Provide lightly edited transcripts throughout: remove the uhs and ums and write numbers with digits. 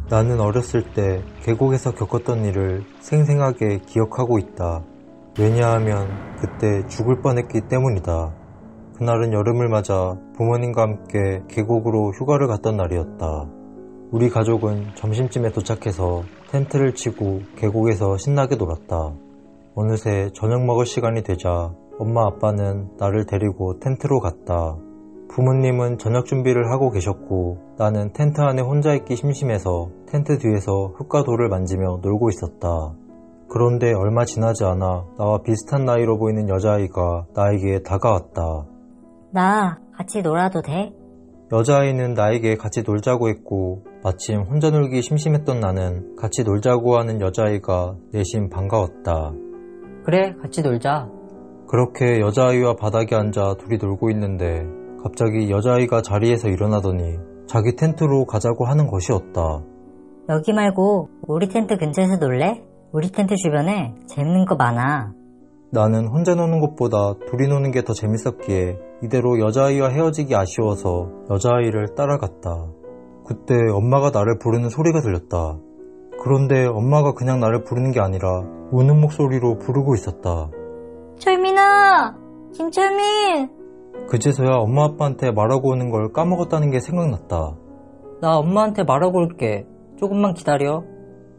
나는 어렸을 때 계곡에서 겪었던 일을 생생하게 기억하고 있다. 왜냐하면 그때 죽을 뻔했기 때문이다. 그날은 여름을 맞아 부모님과 함께 계곡으로 휴가를 갔던 날이었다. 우리 가족은 점심쯤에 도착해서 텐트를 치고 계곡에서 신나게 놀았다. 어느새 저녁 먹을 시간이 되자 엄마 아빠는 나를 데리고 텐트로 갔다. 부모님은 저녁 준비를 하고 계셨고 나는 텐트 안에 혼자 있기 심심해서 텐트 뒤에서 흙과 돌을 만지며 놀고 있었다. 그런데 얼마 지나지 않아 나와 비슷한 나이로 보이는 여자아이가 나에게 다가왔다. 나 같이 놀아도 돼? 여자아이는 나에게 같이 놀자고 했고 마침 혼자 놀기 심심했던 나는 같이 놀자고 하는 여자아이가 내심 반가웠다. 그래, 같이 놀자. 그렇게 여자아이와 바닥에 앉아 둘이 놀고 있는데 갑자기 여자아이가 자리에서 일어나더니 자기 텐트로 가자고 하는 것이었다. 여기 말고 우리 텐트 근처에서 놀래? 우리 텐트 주변에 재밌는 거 많아. 나는 혼자 노는 것보다 둘이 노는 게 더 재밌었기에 이대로 여자아이와 헤어지기 아쉬워서 여자아이를 따라갔다. 그때 엄마가 나를 부르는 소리가 들렸다. 그런데 엄마가 그냥 나를 부르는 게 아니라 우는 목소리로 부르고 있었다. 철민아! 김철민! 그제서야 엄마 아빠한테 말하고 오는 걸 까먹었다는 게 생각났다. 나 엄마한테 말하고 올게. 조금만 기다려.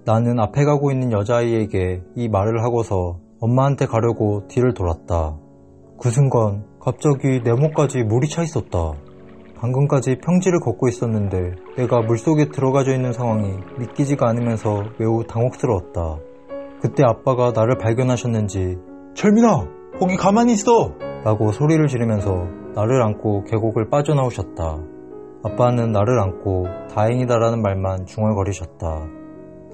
나는 앞에 가고 있는 여자아이에게 이 말을 하고서 엄마한테 가려고 뒤를 돌았다. 그 순간 갑자기 내 목까지 물이 차 있었다. 방금까지 평지를 걷고 있었는데 내가 물속에 들어가져 있는 상황이 믿기지가 않으면서 매우 당혹스러웠다. 그때 아빠가 나를 발견하셨는지 철민아! 거기 가만히 있어! 라고 소리를 지르면서 나를 안고 계곡을 빠져나오셨다. 아빠는 나를 안고 다행이다라는 말만 중얼거리셨다.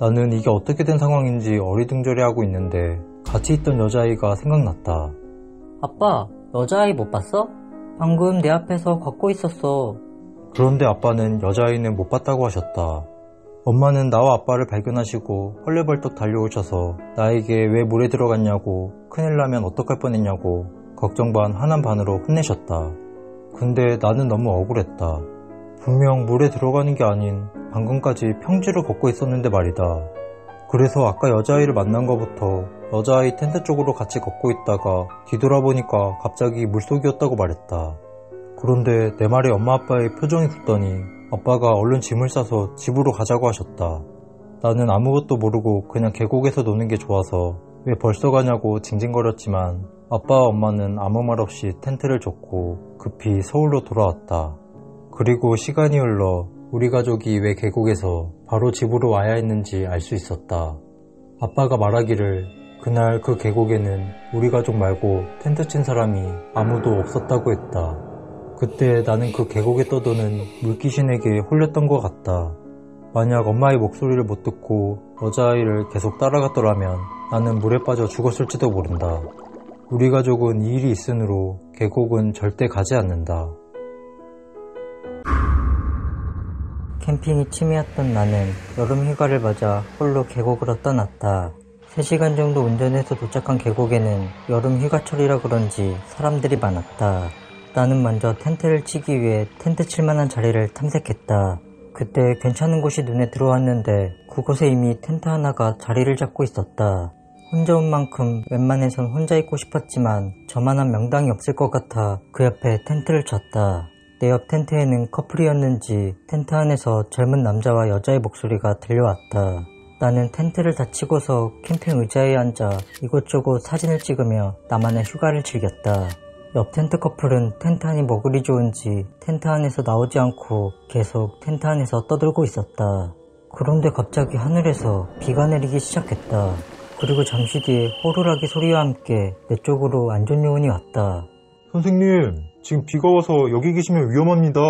나는 이게 어떻게 된 상황인지 어리둥절해하고 있는데 같이 있던 여자아이가 생각났다. 아빠, 여자아이 못 봤어? 방금 내 앞에서 걷고 있었어. 그런데 아빠는 여자아이는 못 봤다고 하셨다. 엄마는 나와 아빠를 발견하시고 헐레벌떡 달려오셔서 나에게 왜 물에 들어갔냐고, 큰일 나면 어떡할 뻔했냐고 걱정 반 화난 반으로 혼내셨다. 근데 나는 너무 억울했다. 분명 물에 들어가는 게 아닌 방금까지 평지를 걷고 있었는데 말이다. 그래서 아까 여자아이를 만난 것부터 여자아이 텐트 쪽으로 같이 걷고 있다가 뒤돌아보니까 갑자기 물속이었다고 말했다. 그런데 내 말에 엄마 아빠의 표정이 굳더니 아빠가 얼른 짐을 싸서 집으로 가자고 하셨다. 나는 아무것도 모르고 그냥 계곡에서 노는 게 좋아서 왜 벌써 가냐고 징징거렸지만 아빠와 엄마는 아무 말 없이 텐트를 줬고 급히 서울로 돌아왔다. 그리고 시간이 흘러 우리 가족이 왜 계곡에서 바로 집으로 와야 했는지 알 수 있었다. 아빠가 말하기를 그날 그 계곡에는 우리 가족 말고 텐트 친 사람이 아무도 없었다고 했다. 그때 나는 그 계곡에 떠도는 물귀신에게 홀렸던 것 같다. 만약 엄마의 목소리를 못 듣고 여자아이를 계속 따라갔더라면 나는 물에 빠져 죽었을지도 모른다. 우리 가족은 이 일이 있으므로 계곡은 절대 가지 않는다. 캠핑이 취미였던 나는 여름 휴가를 맞아 홀로 계곡으로 떠났다. 3시간 정도 운전해서 도착한 계곡에는 여름 휴가철이라 그런지 사람들이 많았다. 나는 먼저 텐트를 치기 위해 텐트 칠만한 자리를 탐색했다. 그때 괜찮은 곳이 눈에 들어왔는데 그곳에 이미 텐트 하나가 자리를 잡고 있었다. 혼자 온 만큼 웬만해선 혼자 있고 싶었지만 저만한 명당이 없을 것 같아 그 옆에 텐트를 쳤다. 내 옆 텐트에는 커플이었는지 텐트 안에서 젊은 남자와 여자의 목소리가 들려왔다. 나는 텐트를 다 치고서 캠핑 의자에 앉아 이곳저곳 사진을 찍으며 나만의 휴가를 즐겼다. 옆 텐트 커플은 텐트 안이 뭐 그리 좋은지 텐트 안에서 나오지 않고 계속 텐트 안에서 떠들고 있었다. 그런데 갑자기 하늘에서 비가 내리기 시작했다. 그리고 잠시 뒤에 호루라기 소리와 함께 내 쪽으로 안전요원이 왔다. 선생님, 지금 비가 와서 여기 계시면 위험합니다.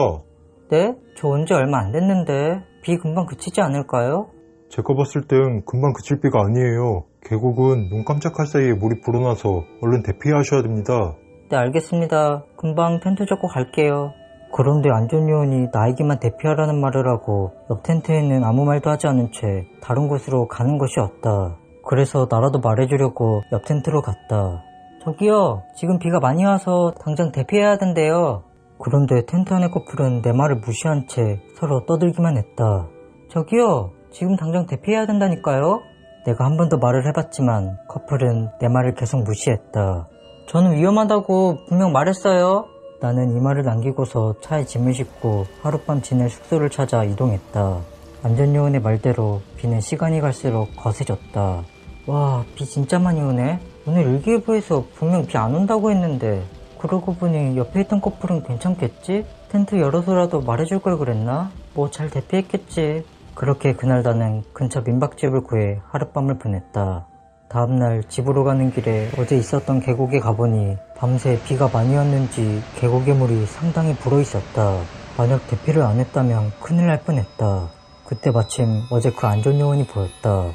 네? 저 온 지 얼마 안 됐는데 비 금방 그치지 않을까요? 제가 봤을 땐 금방 그칠 비가 아니에요. 계곡은 눈 깜짝할 사이에 물이 불어나서 얼른 대피하셔야 됩니다. 네, 알겠습니다. 금방 텐트 잡고 갈게요. 그런데 안전요원이 나에게만 대피하라는 말을 하고 옆 텐트에는 아무 말도 하지 않은 채 다른 곳으로 가는 것이었다. 그래서 나라도 말해주려고 옆 텐트로 갔다. 저기요, 지금 비가 많이 와서 당장 대피해야 하던데요. 그런데 텐트 안의 커플은 내 말을 무시한 채 서로 떠들기만 했다. 저기요, 지금 당장 대피해야 된다니까요? 내가 한 번 더 말을 해봤지만 커플은 내 말을 계속 무시했다. 저는 위험하다고 분명 말했어요. 나는 이 말을 남기고서 차에 짐을 싣고 하룻밤 지낼 숙소를 찾아 이동했다. 안전요원의 말대로 비는 시간이 갈수록 거세졌다. 와, 비 진짜 많이 오네. 오늘 일기예보에서 분명 비 안 온다고 했는데 그러고 보니 옆에 있던 커플은 괜찮겠지? 텐트 열어서라도 말해줄 걸 그랬나? 뭐 잘 대피했겠지. 그렇게 그날 나는 근처 민박집을 구해 하룻밤을 보냈다. 다음날 집으로 가는 길에 어제 있었던 계곡에 가보니 밤새 비가 많이 왔는지 계곡의 물이 상당히 불어 있었다. 만약 대피를 안 했다면 큰일 날 뻔했다. 그때 마침 어제 그 안전요원이 보였다.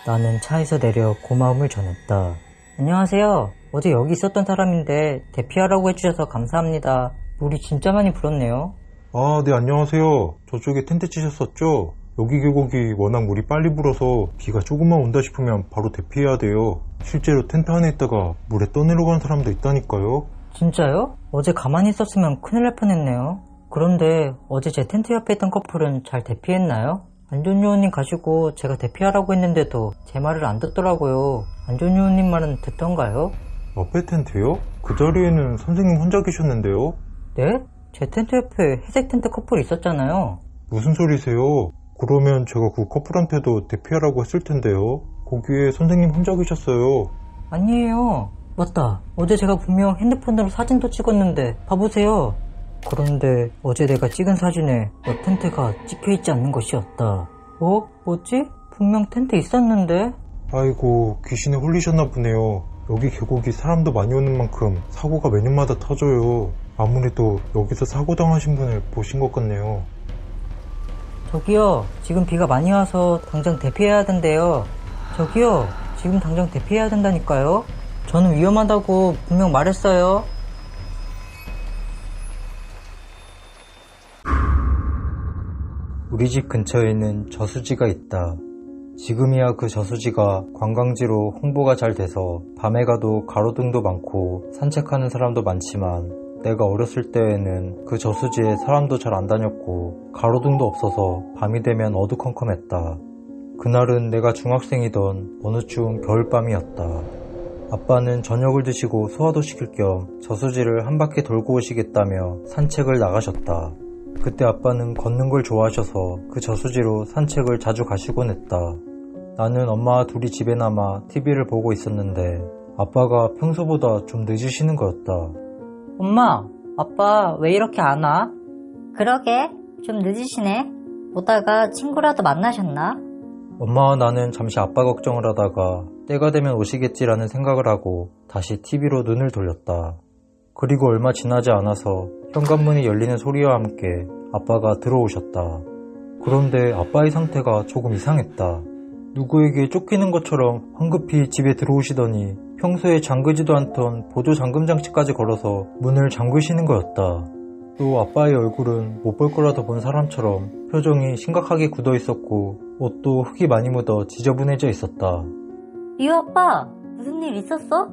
나는 차에서 내려 고마움을 전했다. 안녕하세요. 어제 여기 있었던 사람인데 대피하라고 해주셔서 감사합니다. 물이 진짜 많이 불었네요. 아, 네, 안녕하세요. 저쪽에 텐트 치셨었죠? 여기 계곡이 워낙 물이 빨리 불어서 비가 조금만 온다 싶으면 바로 대피해야 돼요. 실제로 텐트 안에 있다가 물에 떠내려간 사람도 있다니까요. 진짜요? 어제 가만히 있었으면 큰일 날 뻔했네요. 그런데 어제 제 텐트 옆에 있던 커플은 잘 대피했나요? 안전요원님 가시고 제가 대피하라고 했는데도 제 말을 안 듣더라고요. 안전요원님 말은 듣던가요? 옆에 텐트요? 그 자리에는 선생님 혼자 계셨는데요? 네? 제 텐트 옆에 회색 텐트 커플 있었잖아요. 무슨 소리세요? 그러면 제가 그 커플한테도 대피하라고 했을 텐데요. 거기에 선생님 혼자 계셨어요. 아니에요. 맞다. 어제 제가 분명 핸드폰으로 사진도 찍었는데 봐보세요. 그런데 어제 내가 찍은 사진에 옆 텐트가 찍혀있지 않는 것이었다. 어? 뭐지? 분명 텐트 있었는데? 아이고, 귀신에 홀리셨나 보네요. 여기 계곡이 사람도 많이 오는 만큼 사고가 매년마다 터져요. 아무래도 여기서 사고 당하신 분을 보신 것 같네요. 저기요, 지금 비가 많이 와서 당장 대피해야 된대요. 저기요, 지금 당장 대피해야 된다니까요. 저는 위험하다고 분명 말했어요. 우리 집 근처에는 저수지가 있다. 지금이야 그 저수지가 관광지로 홍보가 잘 돼서 밤에 가도 가로등도 많고 산책하는 사람도 많지만 내가 어렸을 때에는 그 저수지에 사람도 잘 안 다녔고 가로등도 없어서 밤이 되면 어두컴컴했다. 그날은 내가 중학생이던 어느 추운 겨울밤이었다. 아빠는 저녁을 드시고 소화도 시킬 겸 저수지를 한 바퀴 돌고 오시겠다며 산책을 나가셨다. 그때 아빠는 걷는 걸 좋아하셔서 그 저수지로 산책을 자주 가시곤 했다. 나는 엄마와 둘이 집에 남아 TV를 보고 있었는데 아빠가 평소보다 좀 늦으시는 거였다. 엄마, 아빠 왜 이렇게 안 와? 그러게, 좀 늦으시네. 오다가 친구라도 만나셨나? 엄마와 나는 잠시 아빠 걱정을 하다가 때가 되면 오시겠지라는 생각을 하고 다시 TV로 눈을 돌렸다. 그리고 얼마 지나지 않아서 현관문이 열리는 소리와 함께 아빠가 들어오셨다. 그런데 아빠의 상태가 조금 이상했다. 누구에게 쫓기는 것처럼 황급히 집에 들어오시더니 평소에 잠그지도 않던 보조 잠금 장치까지 걸어서 문을 잠그시는 거였다. 또 아빠의 얼굴은 못 볼 거라도 본 사람처럼 표정이 심각하게 굳어 있었고 옷도 흙이 많이 묻어 지저분해져 있었다. 이유 아빠, 무슨 일 있었어?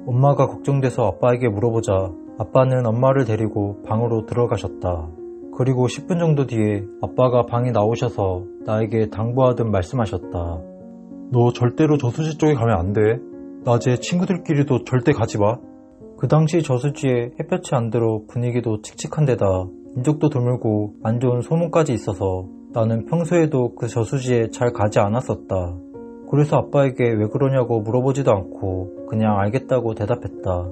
엄마가 걱정돼서 아빠에게 물어보자 아빠는 엄마를 데리고 방으로 들어가셨다. 그리고 10분 정도 뒤에 아빠가 방에 나오셔서 나에게 당부하듯 말씀하셨다. 너 절대로 저수지 쪽에 가면 안 돼. 낮에 친구들끼리도 절대 가지 마. 그 당시 저수지에 햇볕이 안 들어 분위기도 칙칙한 데다 인적도 드물고 안 좋은 소문까지 있어서 나는 평소에도 그 저수지에 잘 가지 않았었다. 그래서 아빠에게 왜 그러냐고 물어보지도 않고 그냥 알겠다고 대답했다.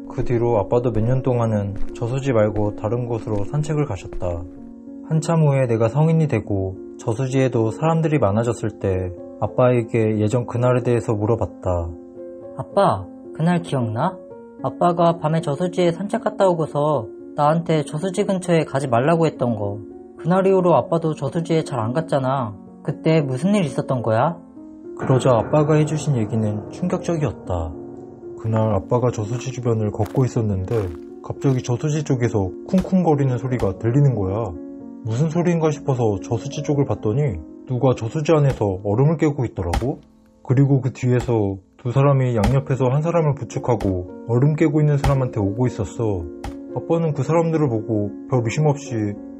그 뒤로 아빠도 몇 년 동안은 저수지 말고 다른 곳으로 산책을 가셨다. 한참 후에 내가 성인이 되고 저수지에도 사람들이 많아졌을 때 아빠에게 예전 그날에 대해서 물어봤다. 아빠, 그날 기억나? 아빠가 밤에 저수지에 산책 갔다 오고서 나한테 저수지 근처에 가지 말라고 했던 거. 그날 이후로 아빠도 저수지에 잘 안 갔잖아. 그때 무슨 일 있었던 거야? 그러자 아빠가 해주신 얘기는 충격적이었다. 그날 아빠가 저수지 주변을 걷고 있었는데 갑자기 저수지 쪽에서 쿵쿵거리는 소리가 들리는 거야. 무슨 소리인가 싶어서 저수지 쪽을 봤더니 누가 저수지 안에서 얼음을 깨고 있더라고. 그리고 그 뒤에서 두 사람이 양옆에서 한 사람을 부축하고 얼음 깨고 있는 사람한테 오고 있었어. 아빠는 그 사람들을 보고 별 의심 없이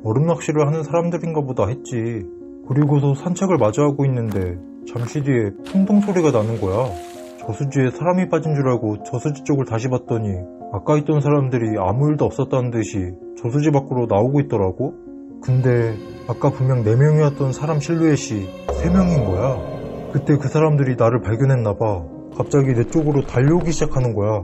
얼음 낚시를 하는 사람들인가 보다 했지. 그리고서 산책을 마저 하고 있는데 잠시 뒤에 풍덩 소리가 나는 거야. 저수지에 사람이 빠진 줄 알고 저수지 쪽을 다시 봤더니 아까 있던 사람들이 아무 일도 없었다는 듯이 저수지 밖으로 나오고 있더라고. 근데 아까 분명 4명이었던 사람 실루엣이 3명인 거야. 그때 그 사람들이 나를 발견했나봐. 갑자기 내 쪽으로 달려오기 시작하는 거야.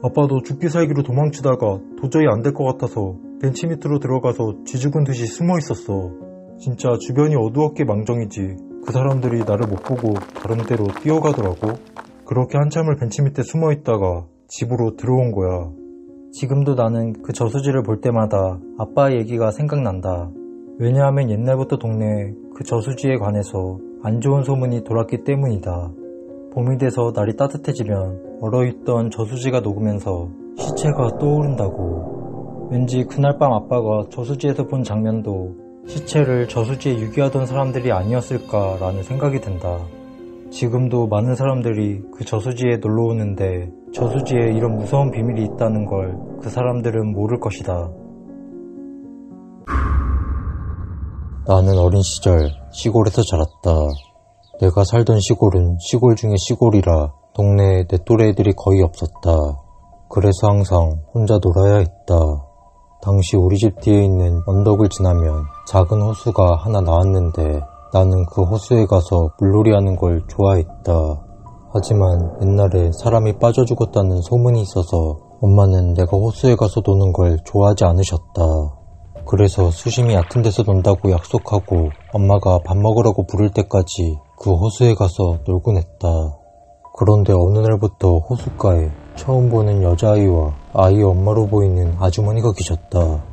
아빠도 죽기 살기로 도망치다가 도저히 안 될 것 같아서 벤치 밑으로 들어가서 쥐죽은 듯이 숨어 있었어. 진짜 주변이 어두웠기 망정이지. 그 사람들이 나를 못 보고 다른 데로 뛰어가더라고. 그렇게 한참을 벤치 밑에 숨어 있다가 집으로 들어온 거야. 지금도 나는 그 저수지를 볼 때마다 아빠 얘기가 생각난다. 왜냐하면 옛날부터 동네에 그 저수지에 관해서 안 좋은 소문이 돌았기 때문이다. 봄이 돼서 날이 따뜻해지면 얼어있던 저수지가 녹으면서 시체가 떠오른다고. 왠지 그날 밤 아빠가 저수지에서 본 장면도 시체를 저수지에 유기하던 사람들이 아니었을까라는 생각이 든다. 지금도 많은 사람들이 그 저수지에 놀러 오는데 저수지에 이런 무서운 비밀이 있다는 걸 그 사람들은 모를 것이다. 나는 어린 시절 시골에서 자랐다. 내가 살던 시골은 시골 중에 시골이라 동네에 내 또래 애들이 거의 없었다. 그래서 항상 혼자 놀아야 했다. 당시 우리 집 뒤에 있는 언덕을 지나면 작은 호수가 하나 나왔는데 나는 그 호수에 가서 물놀이 하는 걸 좋아했다. 하지만 옛날에 사람이 빠져 죽었다는 소문이 있어서 엄마는 내가 호수에 가서 노는 걸 좋아하지 않으셨다. 그래서 수심이 얕은 데서 논다고 약속하고 엄마가 밥 먹으라고 부를 때까지 그 호수에 가서 놀곤 했다. 그런데 어느 날부터 호숫가에 처음 보는 여자아이와 아이의 엄마로 보이는 아주머니가 계셨다.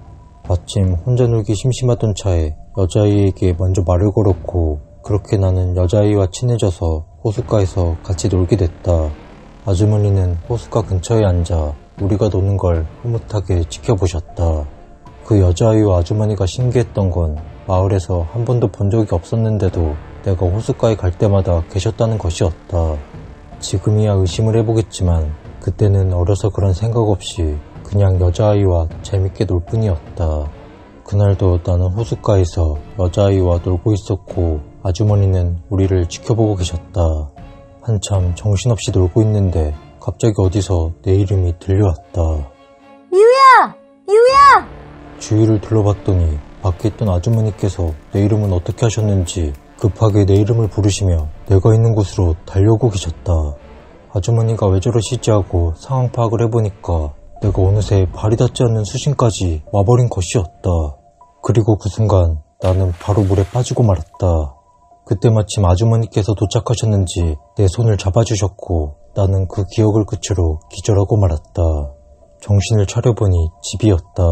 마침 혼자 놀기 심심하던 차에 여자아이에게 먼저 말을 걸었고 그렇게 나는 여자아이와 친해져서 호숫가에서 같이 놀게 됐다. 아주머니는 호숫가 근처에 앉아 우리가 노는 걸 흐뭇하게 지켜보셨다. 그 여자아이와 아주머니가 신기했던 건 마을에서 한 번도 본 적이 없었는데도 내가 호숫가에 갈 때마다 계셨다는 것이었다. 지금이야 의심을 해보겠지만 그때는 어려서 그런 생각 없이 그냥 여자아이와 재밌게 놀 뿐이었다. 그날도 나는 호숫가에서 여자아이와 놀고 있었고 아주머니는 우리를 지켜보고 계셨다. 한참 정신없이 놀고 있는데 갑자기 어디서 내 이름이 들려왔다. 유야! 유야! 주위를 둘러봤더니 밖에 있던 아주머니께서 내 이름은 어떻게 하셨는지 급하게 내 이름을 부르시며 내가 있는 곳으로 달려오고 계셨다. 아주머니가 왜 저러시지 하고 상황 파악을 해보니까 내가 어느새 발이 닿지 않는 수심까지 와버린 것이었다. 그리고 그 순간 나는 바로 물에 빠지고 말았다. 그때 마침 아주머니께서 도착하셨는지 내 손을 잡아주셨고 나는 그 기억을 끝으로 기절하고 말았다. 정신을 차려보니 집이었다.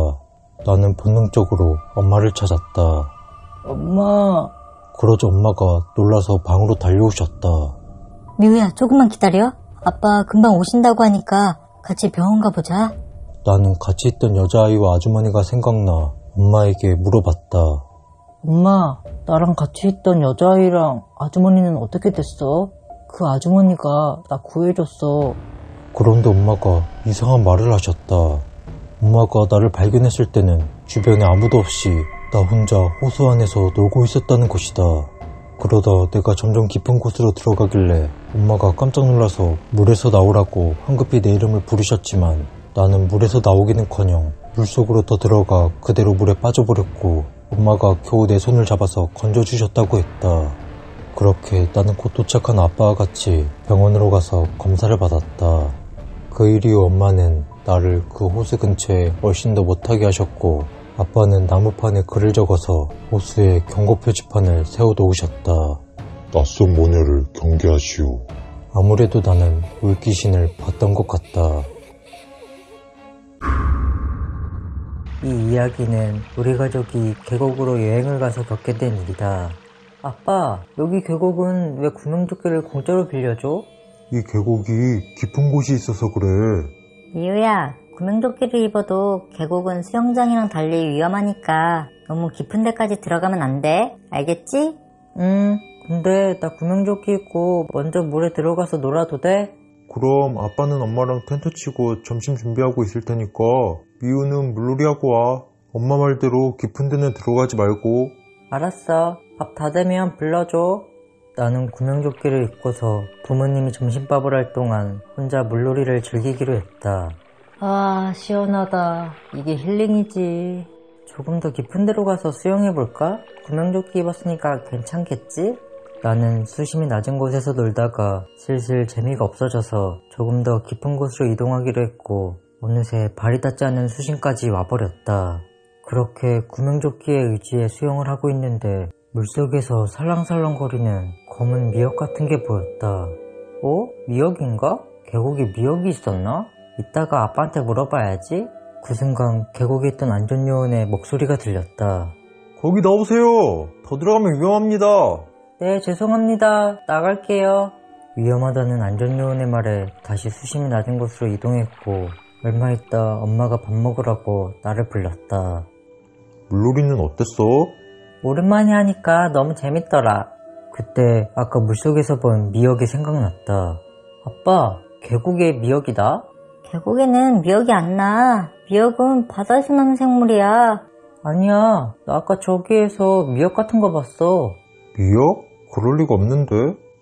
나는 본능적으로 엄마를 찾았다. 엄마. 그러자 엄마가 놀라서 방으로 달려오셨다. 미우야, 조금만 기다려. 아빠 금방 오신다고 하니까 같이 병원 가보자. 나는 같이 있던 여자아이와 아주머니가 생각나 엄마에게 물어봤다. 엄마, 나랑 같이 있던 여자아이랑 아주머니는 어떻게 됐어? 그 아주머니가 나 구해줬어. 그런데 엄마가 이상한 말을 하셨다. 엄마가 나를 발견했을 때는 주변에 아무도 없이 나 혼자 호수 안에서 놀고 있었다는 것이다. 그러다 내가 점점 깊은 곳으로 들어가길래 엄마가 깜짝 놀라서 물에서 나오라고 황급히 내 이름을 부르셨지만 나는 물에서 나오기는커녕 물속으로 더 들어가 그대로 물에 빠져버렸고 엄마가 겨우 내 손을 잡아서 건져주셨다고 했다. 그렇게 나는 곧 도착한 아빠와 같이 병원으로 가서 검사를 받았다. 그 일 이후 엄마는 나를 그 호수 근처에 훨씬 더 못하게 하셨고 아빠는 나무판에 글을 적어서 호수에 경고 표지판을 세워놓으셨다. 낯선 모녀를 경계하시오. 아무래도 나는 물귀신을 봤던 것 같다. 이 이야기는 우리 가족이 계곡으로 여행을 가서 겪게 된 일이다. 아빠, 여기 계곡은 왜 구명조끼를 공짜로 빌려줘? 이 계곡이 깊은 곳이 있어서 그래. 미우야, 구명조끼를 입어도 계곡은 수영장이랑 달리 위험하니까 너무 깊은 데까지 들어가면 안 돼. 알겠지? 근데 나 구명조끼 입고 먼저 물에 들어가서 놀아도 돼? 그럼 아빠는 엄마랑 텐트 치고 점심 준비하고 있을 테니까 미우는 물놀이 하고 와. 엄마 말대로 깊은 데는 들어가지 말고. 알았어. 밥 다 되면 불러줘. 나는 구명조끼를 입고서 부모님이 점심밥을 할 동안 혼자 물놀이를 즐기기로 했다. 아, 시원하다. 이게 힐링이지. 조금 더 깊은 데로 가서 수영해볼까? 구명조끼 입었으니까 괜찮겠지? 나는 수심이 낮은 곳에서 놀다가 슬슬 재미가 없어져서 조금 더 깊은 곳으로 이동하기로 했고 어느새 발이 닿지 않는 수심까지 와버렸다. 그렇게 구명조끼에 의지해 수영을 하고 있는데 물속에서 살랑살랑거리는 검은 미역 같은 게 보였다. 미역인가? 계곡에 미역이 있었나? 이따가 아빠한테 물어봐야지. 그 순간 계곡에 있던 안전요원의 목소리가 들렸다. 거기 나오세요. 더 들어가면 위험합니다. 네, 죄송합니다. 나갈게요. 위험하다는 안전요원의 말에 다시 수심이 낮은 곳으로 이동했고 얼마 있다 엄마가 밥 먹으라고 나를 불렀다. 물놀이는 어땠어? 오랜만에 하니까 너무 재밌더라. 그때 아까 물속에서 본 미역이 생각났다. 아빠, 계곡에 미역이다? 계곡에는 미역이 안 나. 미역은 바다에서 나는 생물이야. 아니야, 나 아까 저기에서 미역 같은 거 봤어. 미역? 그럴 리가 없는데.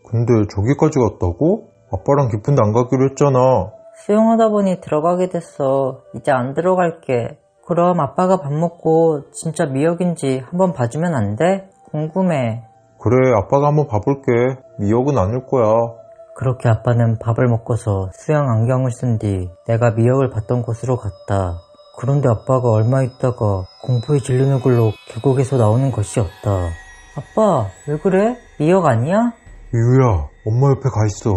근데 저기까지 갔다고? 아빠랑 깊은 데 안 가기로 했잖아. 수영하다 보니 들어가게 됐어. 이제 안 들어갈게. 그럼 아빠가 밥 먹고 진짜 미역인지 한번 봐주면 안 돼? 궁금해. 그래, 아빠가 한번 봐볼게. 미역은 아닐 거야. 그렇게 아빠는 밥을 먹고서 수영 안경을 쓴 뒤 내가 미역을 봤던 곳으로 갔다. 그런데 아빠가 얼마 있다가 공포에 질린 얼굴로 계곡에서 나오는 것이 없다. 아빠, 왜 그래? 미역 아니야? 유야, 엄마 옆에 가 있어.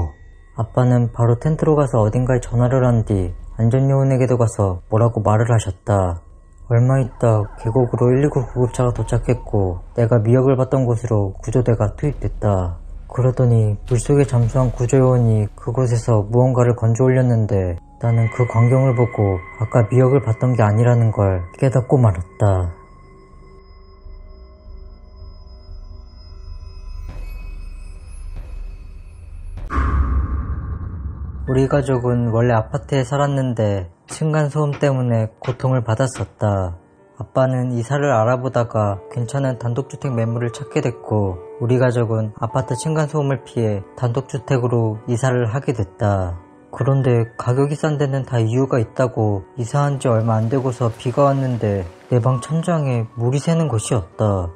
아빠는 바로 텐트로 가서 어딘가에 전화를 한 뒤 안전요원에게도 가서 뭐라고 말을 하셨다. 얼마 있다 계곡으로 119 구급차가 도착했고 내가 미역을 봤던 곳으로 구조대가 투입됐다. 그러더니 물속에 잠수한 구조요원이 그곳에서 무언가를 건져 올렸는데 나는 그 광경을 보고 아까 미역을 봤던 게 아니라는 걸 깨닫고 말았다. 우리 가족은 원래 아파트에 살았는데 층간소음 때문에 고통을 받았었다. 아빠는 이사를 알아보다가 괜찮은 단독주택 매물을 찾게 됐고 우리 가족은 아파트 층간소음을 피해 단독주택으로 이사를 하게 됐다. 그런데 가격이 싼 데는 다 이유가 있다고 이사한 지 얼마 안 되고서 비가 왔는데 내 방 천장에 물이 새는 것이었다.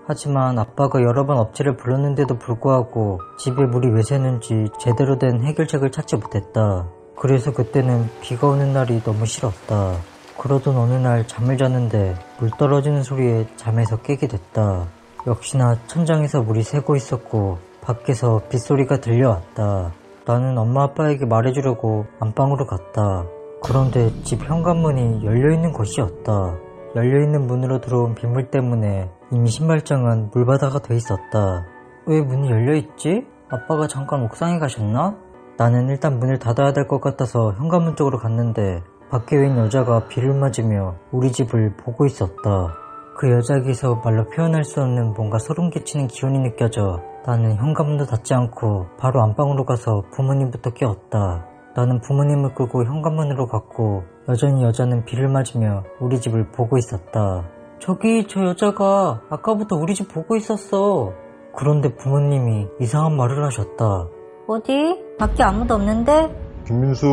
하지만 아빠가 여러 번 업체를 불렀는데도 불구하고 집에 물이 왜 새는지 제대로 된 해결책을 찾지 못했다. 그래서 그때는 비가 오는 날이 너무 싫었다. 그러던 어느 날 잠을 자는데 물 떨어지는 소리에 잠에서 깨게 됐다. 역시나 천장에서 물이 새고 있었고 밖에서 빗소리가 들려왔다. 나는 엄마 아빠에게 말해주려고 안방으로 갔다. 그런데 집 현관문이 열려있는 것이었다. 열려있는 문으로 들어온 빗물 때문에 이미 신발장은 물바다가 돼 있었다. 왜 문이 열려있지? 아빠가 잠깐 옥상에 가셨나? 나는 일단 문을 닫아야 될 것 같아서 현관문 쪽으로 갔는데 밖에 웬 여자가 비를 맞으며 우리 집을 보고 있었다. 그 여자에게서 말로 표현할 수 없는 뭔가 소름 끼치는 기운이 느껴져 나는 현관문도 닫지 않고 바로 안방으로 가서 부모님부터 깨웠다. 나는 부모님을 끌고 현관문으로 갔고 여전히 여자는 비를 맞으며 우리 집을 보고 있었다. 저기 저 여자가 아까부터 우리 집 보고 있었어. 그런데 부모님이 이상한 말을 하셨다. 어디? 밖에 아무도 없는데? 김민수,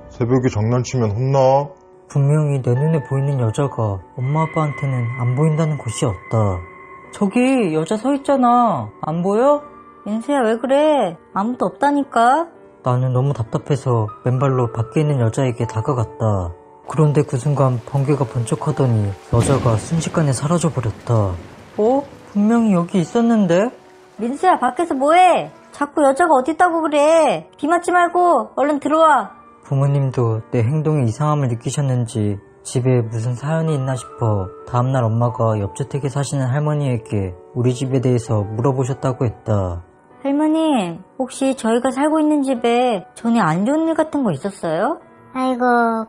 새벽에 장난치면 혼나? 분명히 내 눈에 보이는 여자가 엄마 아빠한테는 안 보인다는 것이었다. 저기 여자 서 있잖아. 안 보여? 민수야, 왜 그래? 아무도 없다니까? 나는 너무 답답해서 맨발로 밖에 있는 여자에게 다가갔다. 그런데 그 순간 번개가 번쩍하더니 여자가 순식간에 사라져버렸다. 분명히 여기 있었는데? 민수야, 밖에서 뭐해? 자꾸 여자가 어디 있다고 그래? 비 맞지 말고 얼른 들어와. 부모님도 내 행동에 이상함을 느끼셨는지 집에 무슨 사연이 있나 싶어 다음날 엄마가 옆주택에 사시는 할머니에게 우리 집에 대해서 물어보셨다고 했다. 할머님, 혹시 저희가 살고 있는 집에 전에 안 좋은 일 같은 거 있었어요? 아이고,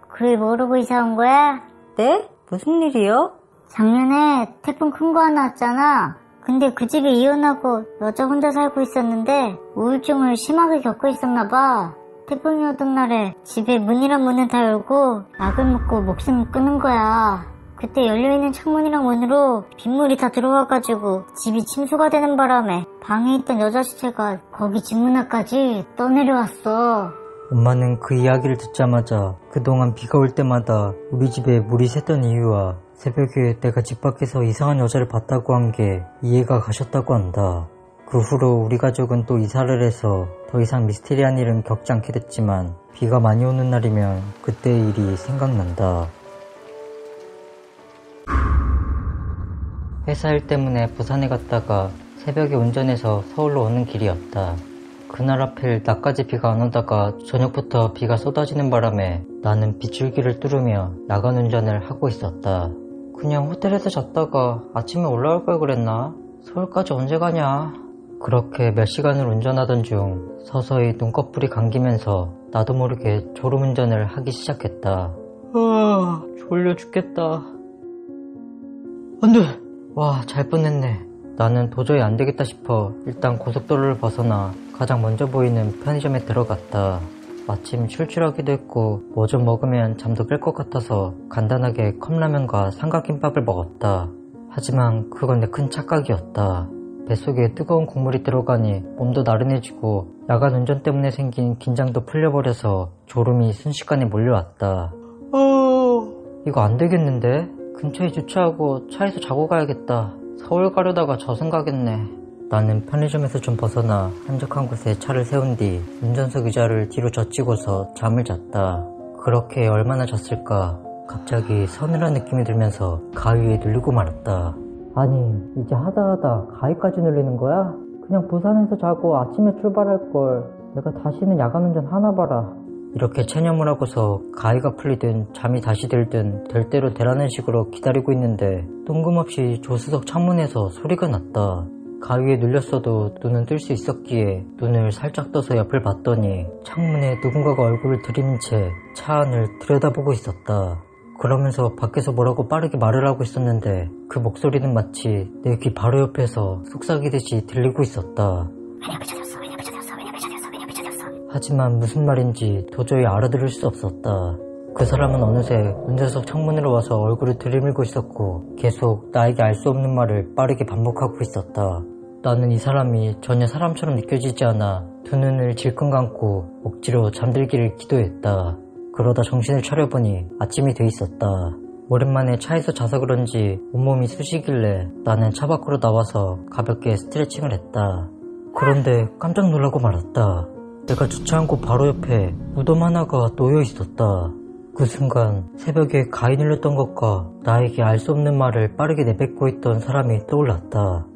그걸 모르고 이사 온 거야? 네? 무슨 일이요? 작년에 태풍 큰 거 하나 왔잖아. 근데 그 집에 이혼하고 여자 혼자 살고 있었는데 우울증을 심하게 겪고 있었나 봐. 태풍이 오던 날에 집에 문이란 문을 다 열고 약을 먹고 목숨을 끊은 거야. 그때 열려있는 창문이랑 문으로 빗물이 다 들어와가지고 집이 침수가 되는 바람에 방에 있던 여자 시체가 거기 집 문 앞까지 떠내려왔어. 엄마는 그 이야기를 듣자마자 그동안 비가 올 때마다 우리 집에 물이 샜던 이유와 새벽에 내가 집 밖에서 이상한 여자를 봤다고 한 게 이해가 가셨다고 한다. 그 후로 우리 가족은 또 이사를 해서 더 이상 미스테리한 일은 겪지 않게 됐지만 비가 많이 오는 날이면 그때의 일이 생각난다. 회사 일 때문에 부산에 갔다가 새벽에 운전해서 서울로 오는 길이었다. 그날 하필 낮까지 비가 안 오다가 저녁부터 비가 쏟아지는 바람에 나는 빗줄기를 뚫으며 야간 운전을 하고 있었다. 그냥 호텔에서 잤다가 아침에 올라올 걸 그랬나? 서울까지 언제 가냐? 그렇게 몇 시간을 운전하던 중 서서히 눈꺼풀이 감기면서 나도 모르게 졸음운전을 하기 시작했다. 졸려 죽겠다. 안돼! 와, 잘 뻔했네. 나는 도저히 안 되겠다 싶어 일단 고속도로를 벗어나 가장 먼저 보이는 편의점에 들어갔다. 마침 출출하기도 했고 뭐 좀 먹으면 잠도 깰 것 같아서 간단하게 컵라면과 삼각김밥을 먹었다. 하지만 그건 내 큰 착각이었다. 뱃속에 뜨거운 국물이 들어가니 몸도 나른해지고 야간 운전 때문에 생긴 긴장도 풀려버려서 졸음이 순식간에 몰려왔다. 이거 안 되겠는데? 근처에 주차하고 차에서 자고 가야겠다. 서울 가려다가 저승 가겠네. 나는 편의점에서 좀 벗어나 한적한 곳에 차를 세운 뒤 운전석 의자를 뒤로 젖히고서 잠을 잤다. 그렇게 얼마나 잤을까? 갑자기 서늘한 느낌이 들면서 가위에 눌리고 말았다. 아니, 이제 하다 가위까지 눌리는 거야? 그냥 부산에서 자고 아침에 출발할걸. 내가 다시는 야간 운전 하나 봐라. 이렇게 체념을 하고서 가위가 풀리든 잠이 다시 들든 될 대로 되라는 식으로 기다리고 있는데 뜬금없이 조수석 창문에서 소리가 났다. 가위에 눌렸어도 눈은 뜰 수 있었기에 눈을 살짝 떠서 옆을 봤더니 창문에 누군가가 얼굴을 들이민 채 차 안을 들여다보고 있었다. 그러면서 밖에서 뭐라고 빠르게 말을 하고 있었는데 그 목소리는 마치 내 귀 바로 옆에서 속삭이듯이 들리고 있었다. 하지만 무슨 말인지 도저히 알아들을 수 없었다. 그 사람은 어느새 운전석 창문으로 와서 얼굴을 들이밀고 있었고 계속 나에게 알 수 없는 말을 빠르게 반복하고 있었다. 나는 이 사람이 전혀 사람처럼 느껴지지 않아 두 눈을 질끈 감고 억지로 잠들기를 기도했다. 그러다 정신을 차려보니 아침이 돼 있었다. 오랜만에 차에서 자서 그런지 온몸이 쑤시길래 나는 차 밖으로 나와서 가볍게 스트레칭을 했다. 그런데 깜짝 놀라고 말았다. 내가 주차한 곳 바로 옆에 무덤 하나가 놓여 있었다. 그 순간 새벽에 가위 눌렸던 것과 나에게 알 수 없는 말을 빠르게 내뱉고 있던 사람이 떠올랐다.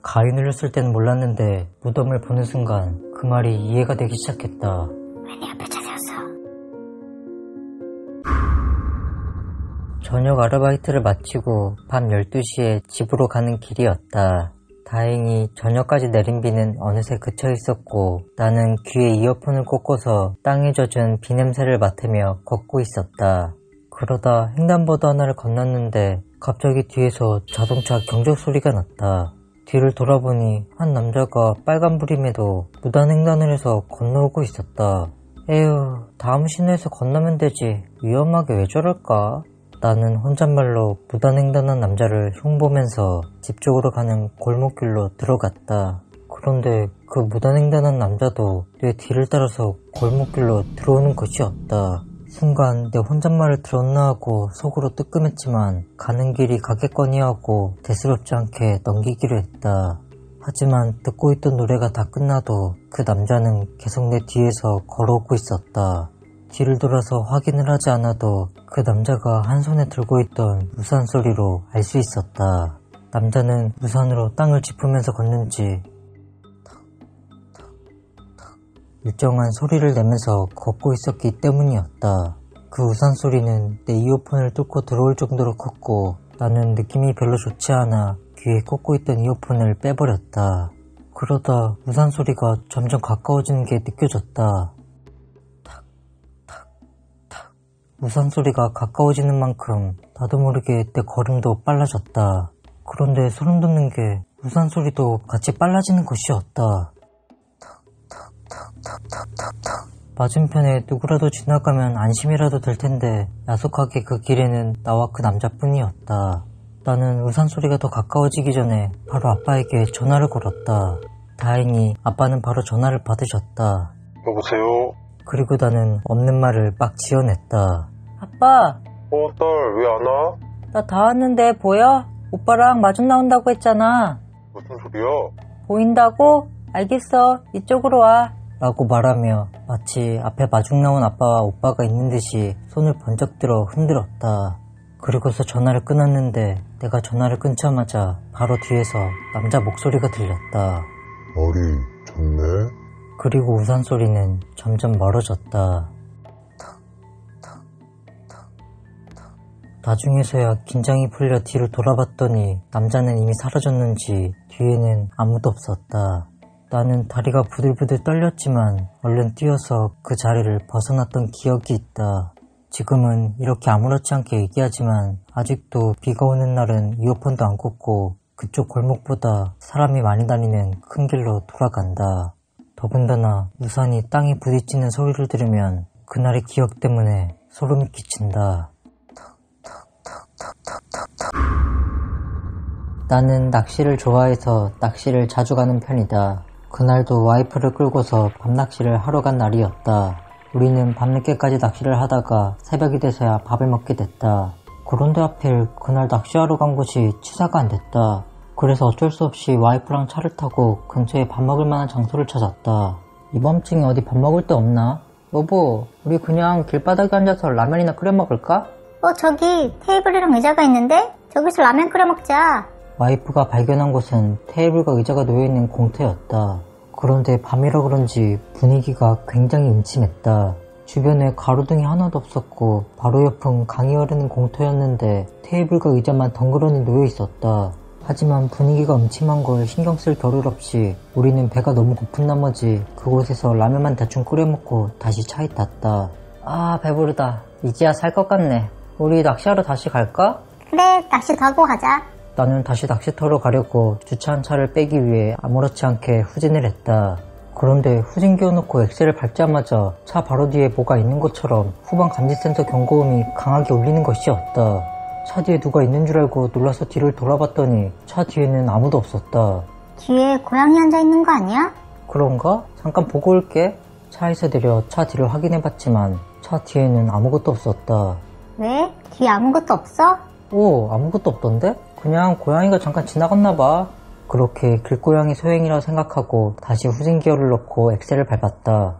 가위 눌렸을 땐 몰랐는데 무덤을 보는 순간 그 말이 이해가 되기 시작했다. 저녁 아르바이트를 마치고 밤 12시에 집으로 가는 길이었다. 다행히 저녁까지 내린 비는 어느새 그쳐 있었고 나는 귀에 이어폰을 꽂고서 땅에 젖은 비 냄새를 맡으며 걷고 있었다. 그러다 횡단보도 하나를 건넜는데 갑자기 뒤에서 자동차 경적 소리가 났다. 뒤를 돌아보니 한 남자가 빨간불임에도 무단횡단을 해서 건너오고 있었다. 에휴, 다음 신호에서 건너면 되지. 위험하게 왜 저럴까? 나는 혼잣말로 무단횡단한 남자를 흉보면서 집 쪽으로 가는 골목길로 들어갔다. 그런데 그 무단횡단한 남자도 내 뒤를 따라서 골목길로 들어오는 것이 없다. 순간 내 혼잣말을 들었나 하고 속으로 뜨끔했지만 가는 길이 가겠거니 하고 대수롭지 않게 넘기기로 했다. 하지만 듣고 있던 노래가 다 끝나도 그 남자는 계속 내 뒤에서 걸어오고 있었다. 뒤를 돌아서 확인을 하지 않아도 그 남자가 한 손에 들고 있던 우산 소리로 알 수 있었다. 남자는 우산으로 땅을 짚으면서 걷는지 일정한 소리를 내면서 걷고 있었기 때문이었다. 그 우산 소리는 내 이어폰을 뚫고 들어올 정도로 컸고 나는 느낌이 별로 좋지 않아 귀에 꽂고 있던 이어폰을 빼버렸다. 그러다 우산 소리가 점점 가까워지는 게 느껴졌다. 우산 소리가 가까워지는 만큼 나도 모르게 내 걸음도 빨라졌다. 그런데 소름 돋는 게 우산 소리도 같이 빨라지는 것이었다. 맞은편에 누구라도 지나가면 안심이라도 될 텐데 야속하게 그 길에는 나와 그 남자뿐이었다. 나는 의산소리가 더 가까워지기 전에 바로 아빠에게 전화를 걸었다. 다행히 아빠는 바로 전화를 받으셨다. 여보세요? 그리고 나는 없는 말을 막 지어냈다. 아빠, 딸, 왜 안 와? 나 다 왔는데 보여? 오빠랑 마중 나온다고 했잖아. 무슨 소리야? 보인다고? 알겠어. 이쪽으로 와. 라고 말하며 마치 앞에 마중 나온 아빠와 오빠가 있는 듯이 손을 번쩍 들어 흔들었다. 그리고서 전화를 끊었는데 내가 전화를 끊자마자 바로 뒤에서 남자 목소리가 들렸다. 머리 좋네? 그리고 우산 소리는 점점 멀어졌다. 나중에서야 긴장이 풀려 뒤로 돌아봤더니 남자는 이미 사라졌는지 뒤에는 아무도 없었다. 나는 다리가 부들부들 떨렸지만 얼른 뛰어서 그 자리를 벗어났던 기억이 있다. 지금은 이렇게 아무렇지 않게 얘기하지만 아직도 비가 오는 날은 이어폰도 안 꽂고 그쪽 골목보다 사람이 많이 다니는 큰 길로 돌아간다. 더군다나 우산이 땅에 부딪히는 소리를 들으면 그날의 기억 때문에 소름이 끼친다. 나는 낚시를 좋아해서 낚시를 자주 가는 편이다. 그날도 와이프를 끌고서 밤낚시를 하러 간 날이었다. 우리는 밤늦게까지 낚시를 하다가 새벽이 돼서야 밥을 먹게 됐다. 그런데 하필 그날 낚시하러 간 곳이 취사가 안 됐다. 그래서 어쩔 수 없이 와이프랑 차를 타고 근처에 밥 먹을 만한 장소를 찾았다. 이밤중에 어디 밥 먹을 데 없나? 여보, 우리 그냥 길바닥에 앉아서 라면이나 끓여 먹을까? 저기 테이블이랑 의자가 있는데? 저기서 라면 끓여 먹자. 와이프가 발견한 곳은 테이블과 의자가 놓여있는 공터였다. 그런데 밤이라 그런지 분위기가 굉장히 음침했다. 주변에 가로등이 하나도 없었고 바로 옆은 강이 흐르는 공터였는데 테이블과 의자만 덩그러니 놓여있었다. 하지만 분위기가 음침한 걸 신경 쓸 겨를 없이 우리는 배가 너무 고픈 나머지 그곳에서 라면만 대충 끓여 먹고 다시 차에 탔다. 아, 배부르다. 이제야 살 것 같네. 우리 낚시하러 다시 갈까? 그래, 낚시 더 하고 가자. 나는 다시 낚시터로 가려고 주차한 차를 빼기 위해 아무렇지 않게 후진을 했다. 그런데 후진 끼워놓고 엑셀을 밟자마자 차 바로 뒤에 뭐가 있는 것처럼 후방 감지센서 경고음이 강하게 울리는 것이었다. 차 뒤에 누가 있는 줄 알고 놀라서 뒤를 돌아봤더니 차 뒤에는 아무도 없었다. 뒤에 고양이 앉아있는 거 아니야? 그런가? 잠깐 보고 올게. 차에서 내려 차 뒤를 확인해봤지만 차 뒤에는 아무것도 없었다. 왜? 뒤에 아무것도 없어? 오, 아무것도 없던데? 그냥 고양이가 잠깐 지나갔나봐. 그렇게 길고양이 소행이라 생각하고 다시 후진 기어를 넣고 엑셀을 밟았다.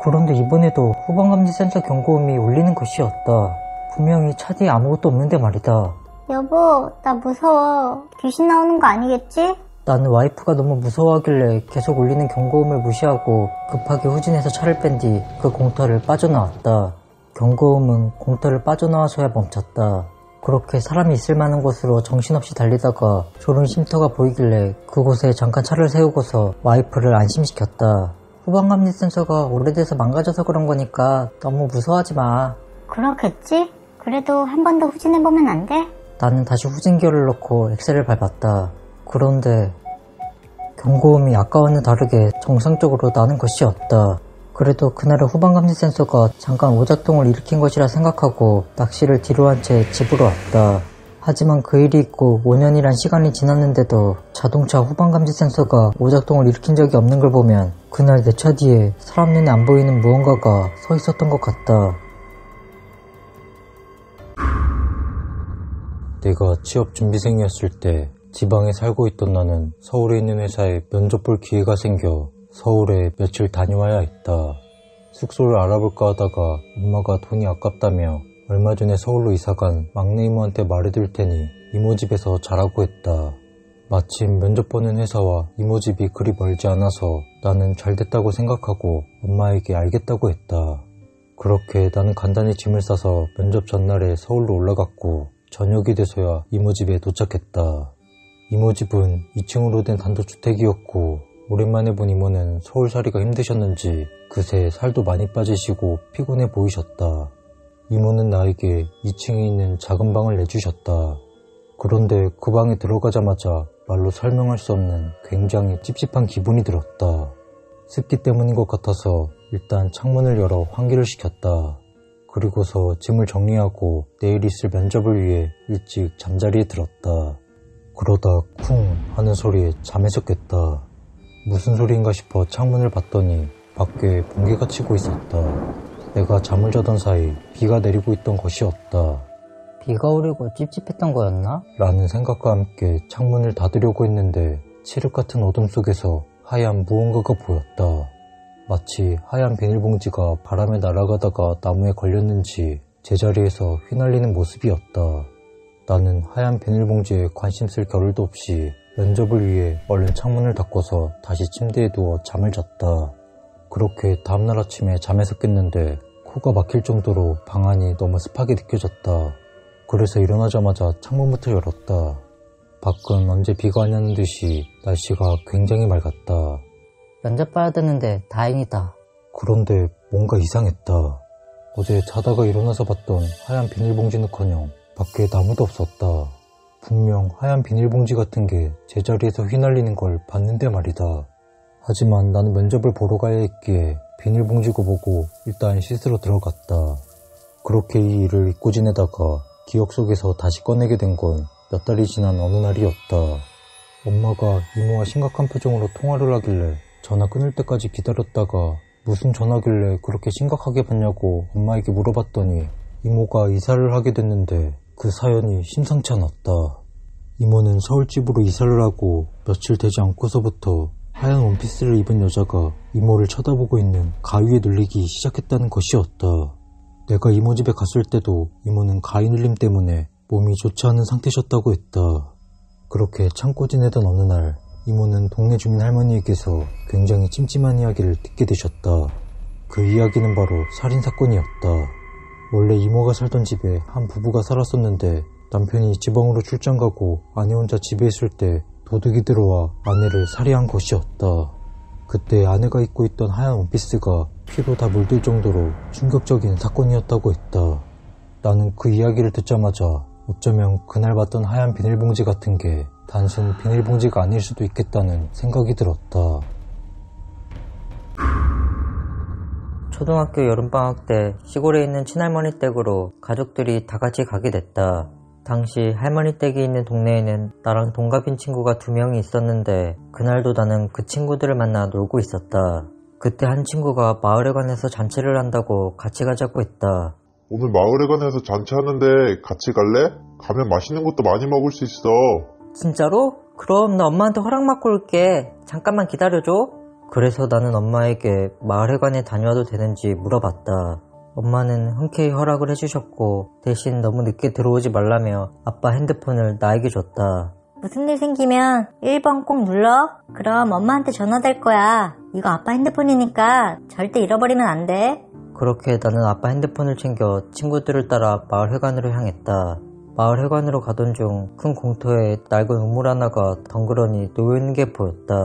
그런데 이번에도 후방감지 센서 경고음이 울리는 것이었다. 분명히 차 뒤에 아무것도 없는데 말이다. 여보, 나 무서워. 귀신 나오는 거 아니겠지? 나는 와이프가 너무 무서워하길래 계속 울리는 경고음을 무시하고 급하게 후진해서 차를 뺀 뒤 그 공터를 빠져나왔다. 경고음은 공터를 빠져나와서야 멈췄다. 그렇게 사람이 있을 만한 곳으로 정신없이 달리다가 졸음 쉼터가 보이길래 그곳에 잠깐 차를 세우고서 와이프를 안심시켰다. 후방감지 센서가 오래돼서 망가져서 그런 거니까 너무 무서워하지 마. 그렇겠지? 그래도 한 번 더 후진해보면 안 돼? 나는 다시 후진기어를 넣고 엑셀을 밟았다. 그런데 경고음이 아까와는 다르게 정상적으로 나는 것이 없다. 그래도 그날의 후방감지 센서가 잠깐 오작동을 일으킨 것이라 생각하고 낚시를 뒤로 한 채 집으로 왔다. 하지만 그 일이 있고 5년이란 시간이 지났는데도 자동차 후방감지 센서가 오작동을 일으킨 적이 없는 걸 보면 그날 내 차 뒤에 사람 눈에 안 보이는 무언가가 서 있었던 것 같다. 내가 취업 준비생이었을 때 지방에 살고 있던 나는 서울에 있는 회사에 면접 볼 기회가 생겨 서울에 며칠 다녀와야 했다. 숙소를 알아볼까 하다가 엄마가 돈이 아깝다며 얼마 전에 서울로 이사간 막내 이모한테 말해둘 테니 이모 집에서 자라고 했다. 마침 면접 보는 회사와 이모 집이 그리 멀지 않아서 나는 잘됐다고 생각하고 엄마에게 알겠다고 했다. 그렇게 나는 간단히 짐을 싸서 면접 전날에 서울로 올라갔고 저녁이 돼서야 이모 집에 도착했다. 이모 집은 2층으로 된 단독주택이었고 오랜만에 본 이모는 서울살이가 힘드셨는지 그새 살도 많이 빠지시고 피곤해 보이셨다. 이모는 나에게 2층에 있는 작은 방을 내주셨다. 그런데 그 방에 들어가자마자 말로 설명할 수 없는 굉장히 찝찝한 기분이 들었다. 습기 때문인 것 같아서 일단 창문을 열어 환기를 시켰다. 그리고서 짐을 정리하고 내일 있을 면접을 위해 일찍 잠자리에 들었다. 그러다 쿵 하는 소리에 잠에서 깼다. 무슨 소리인가 싶어 창문을 봤더니 밖에 번개가 치고 있었다. 내가 잠을 자던 사이 비가 내리고 있던 것이었다. 비가 오르고 찝찝했던 거였나? 라는 생각과 함께 창문을 닫으려고 했는데 칠흑 같은 어둠 속에서 하얀 무언가가 보였다. 마치 하얀 비닐봉지가 바람에 날아가다가 나무에 걸렸는지 제자리에서 휘날리는 모습이었다. 나는 하얀 비닐봉지에 관심 쓸 겨를도 없이 면접을 위해 얼른 창문을 닫고서 다시 침대에 누워 잠을 잤다. 그렇게 다음날 아침에 잠에서 깼는데 코가 막힐 정도로 방 안이 너무 습하게 느껴졌다. 그래서 일어나자마자 창문부터 열었다. 밖은 언제 비가 안 오는 듯이 날씨가 굉장히 맑았다. 면접 봐야 되는데 다행이다. 그런데 뭔가 이상했다. 어제 자다가 일어나서 봤던 하얀 비닐봉지는커녕 밖에 아무도 없었다. 분명 하얀 비닐봉지 같은 게 제자리에서 휘날리는 걸 봤는데 말이다. 하지만 나는 면접을 보러 가야 했기에 비닐봉지고 보고 일단 씻으러 들어갔다. 그렇게 이 일을 잊고 지내다가 기억 속에서 다시 꺼내게 된 건 몇 달이 지난 어느 날이었다. 엄마가 이모와 심각한 표정으로 통화를 하길래 전화 끊을 때까지 기다렸다가 무슨 전화길래 그렇게 심각하게 봤냐고 엄마에게 물어봤더니 이모가 이사를 하게 됐는데 그 사연이 심상치 않았다. 이모는 서울집으로 이사를 하고 며칠 되지 않고서부터 하얀 원피스를 입은 여자가 이모를 쳐다보고 있는 가위에 눌리기 시작했다는 것이었다. 내가 이모 집에 갔을 때도 이모는 가위 눌림 때문에 몸이 좋지 않은 상태셨다고 했다. 그렇게 참고 지내던 어느 날 이모는 동네 주민 할머니에게서 굉장히 찜찜한 이야기를 듣게 되셨다. 그 이야기는 바로 살인사건이었다. 원래 이모가 살던 집에 한 부부가 살았었는데 남편이 지방으로 출장 가고 아내 혼자 집에 있을 때 도둑이 들어와 아내를 살해한 것이었다. 그때 아내가 입고 있던 하얀 원피스가 피로 다 물들 정도로 충격적인 사건이었다고 했다. 나는 그 이야기를 듣자마자 어쩌면 그날 봤던 하얀 비닐봉지 같은 게 단순 비닐봉지가 아닐 수도 있겠다는 생각이 들었다. 초등학교 여름방학 때 시골에 있는 친할머니 댁으로 가족들이 다 같이 가게 됐다. 당시 할머니 댁이 있는 동네에는 나랑 동갑인 친구가 2명이 있었는데 그날도 나는 그 친구들을 만나 놀고 있었다. 그때 한 친구가 마을에 관해서 잔치를 한다고 같이 가자고 했다. 오늘 마을에 관해서 잔치하는데 같이 갈래? 가면 맛있는 것도 많이 먹을 수 있어. 진짜로? 그럼 나 엄마한테 허락받고 올게. 잠깐만 기다려줘. 그래서 나는 엄마에게 마을회관에 다녀와도 되는지 물어봤다. 엄마는 흔쾌히 허락을 해주셨고 대신 너무 늦게 들어오지 말라며 아빠 핸드폰을 나에게 줬다. 무슨 일 생기면 1번 꼭 눌러. 그럼 엄마한테 전화될 거야. 이거 아빠 핸드폰이니까 절대 잃어버리면 안 돼. 그렇게 나는 아빠 핸드폰을 챙겨 친구들을 따라 마을회관으로 향했다. 마을회관으로 가던 중 큰 공터에 낡은 우물 하나가 덩그러니 놓여있는 게 보였다.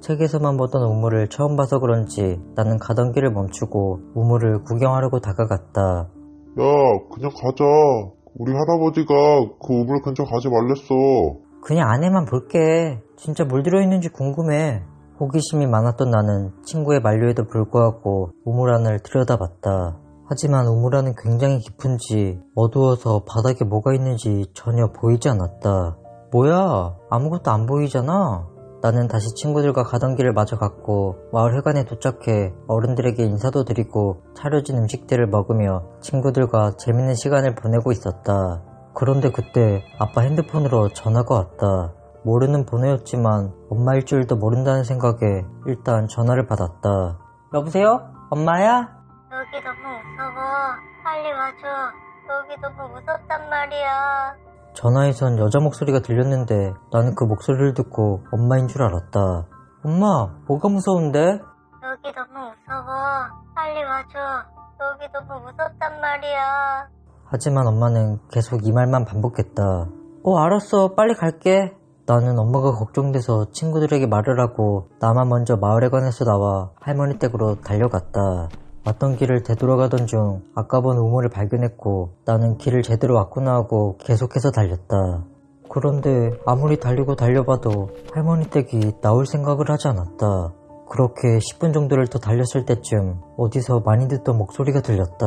책에서만 보던 우물을 처음 봐서 그런지 나는 가던 길을 멈추고 우물을 구경하려고 다가갔다. 야, 그냥 가자. 우리 할아버지가 그 우물 근처 가지 말랬어. 그냥 안에만 볼게. 진짜 물 들어있는지 궁금해. 호기심이 많았던 나는 친구의 만류에도 불구하고 우물 안을 들여다봤다. 하지만 우물 안은 굉장히 깊은지 어두워서 바닥에 뭐가 있는지 전혀 보이지 않았다. 뭐야? 아무것도 안 보이잖아. 나는 다시 친구들과 가던 길을 마저 갔고 마을회관에 도착해 어른들에게 인사도 드리고 차려진 음식들을 먹으며 친구들과 재밌는 시간을 보내고 있었다. 그런데 그때 아빠 핸드폰으로 전화가 왔다. 모르는 번호였지만 엄마일 줄도 모른다는 생각에 일단 전화를 받았다. 여보세요? 엄마야? 여기 너무 무서워. 빨리 와줘. 여기 너무 무섭단 말이야. 전화에선 여자 목소리가 들렸는데 나는 그 목소리를 듣고 엄마인 줄 알았다. 엄마, 뭐가 무서운데? 여기 너무 무서워. 빨리 와줘. 여기 너무 무섭단 말이야. 하지만 엄마는 계속 이 말만 반복했다. 알았어. 빨리 갈게. 나는 엄마가 걱정돼서 친구들에게 말을 하고 나만 먼저 마을회관에서 나와 할머니 댁으로 달려갔다. 왔던 길을 되돌아가던 중 아까 본 우물을 발견했고 나는 길을 제대로 왔구나 하고 계속해서 달렸다. 그런데 아무리 달리고 달려봐도 할머니 댁이 나올 생각을 하지 않았다. 그렇게 10분 정도를 더 달렸을 때쯤 어디서 많이 듣던 목소리가 들렸다.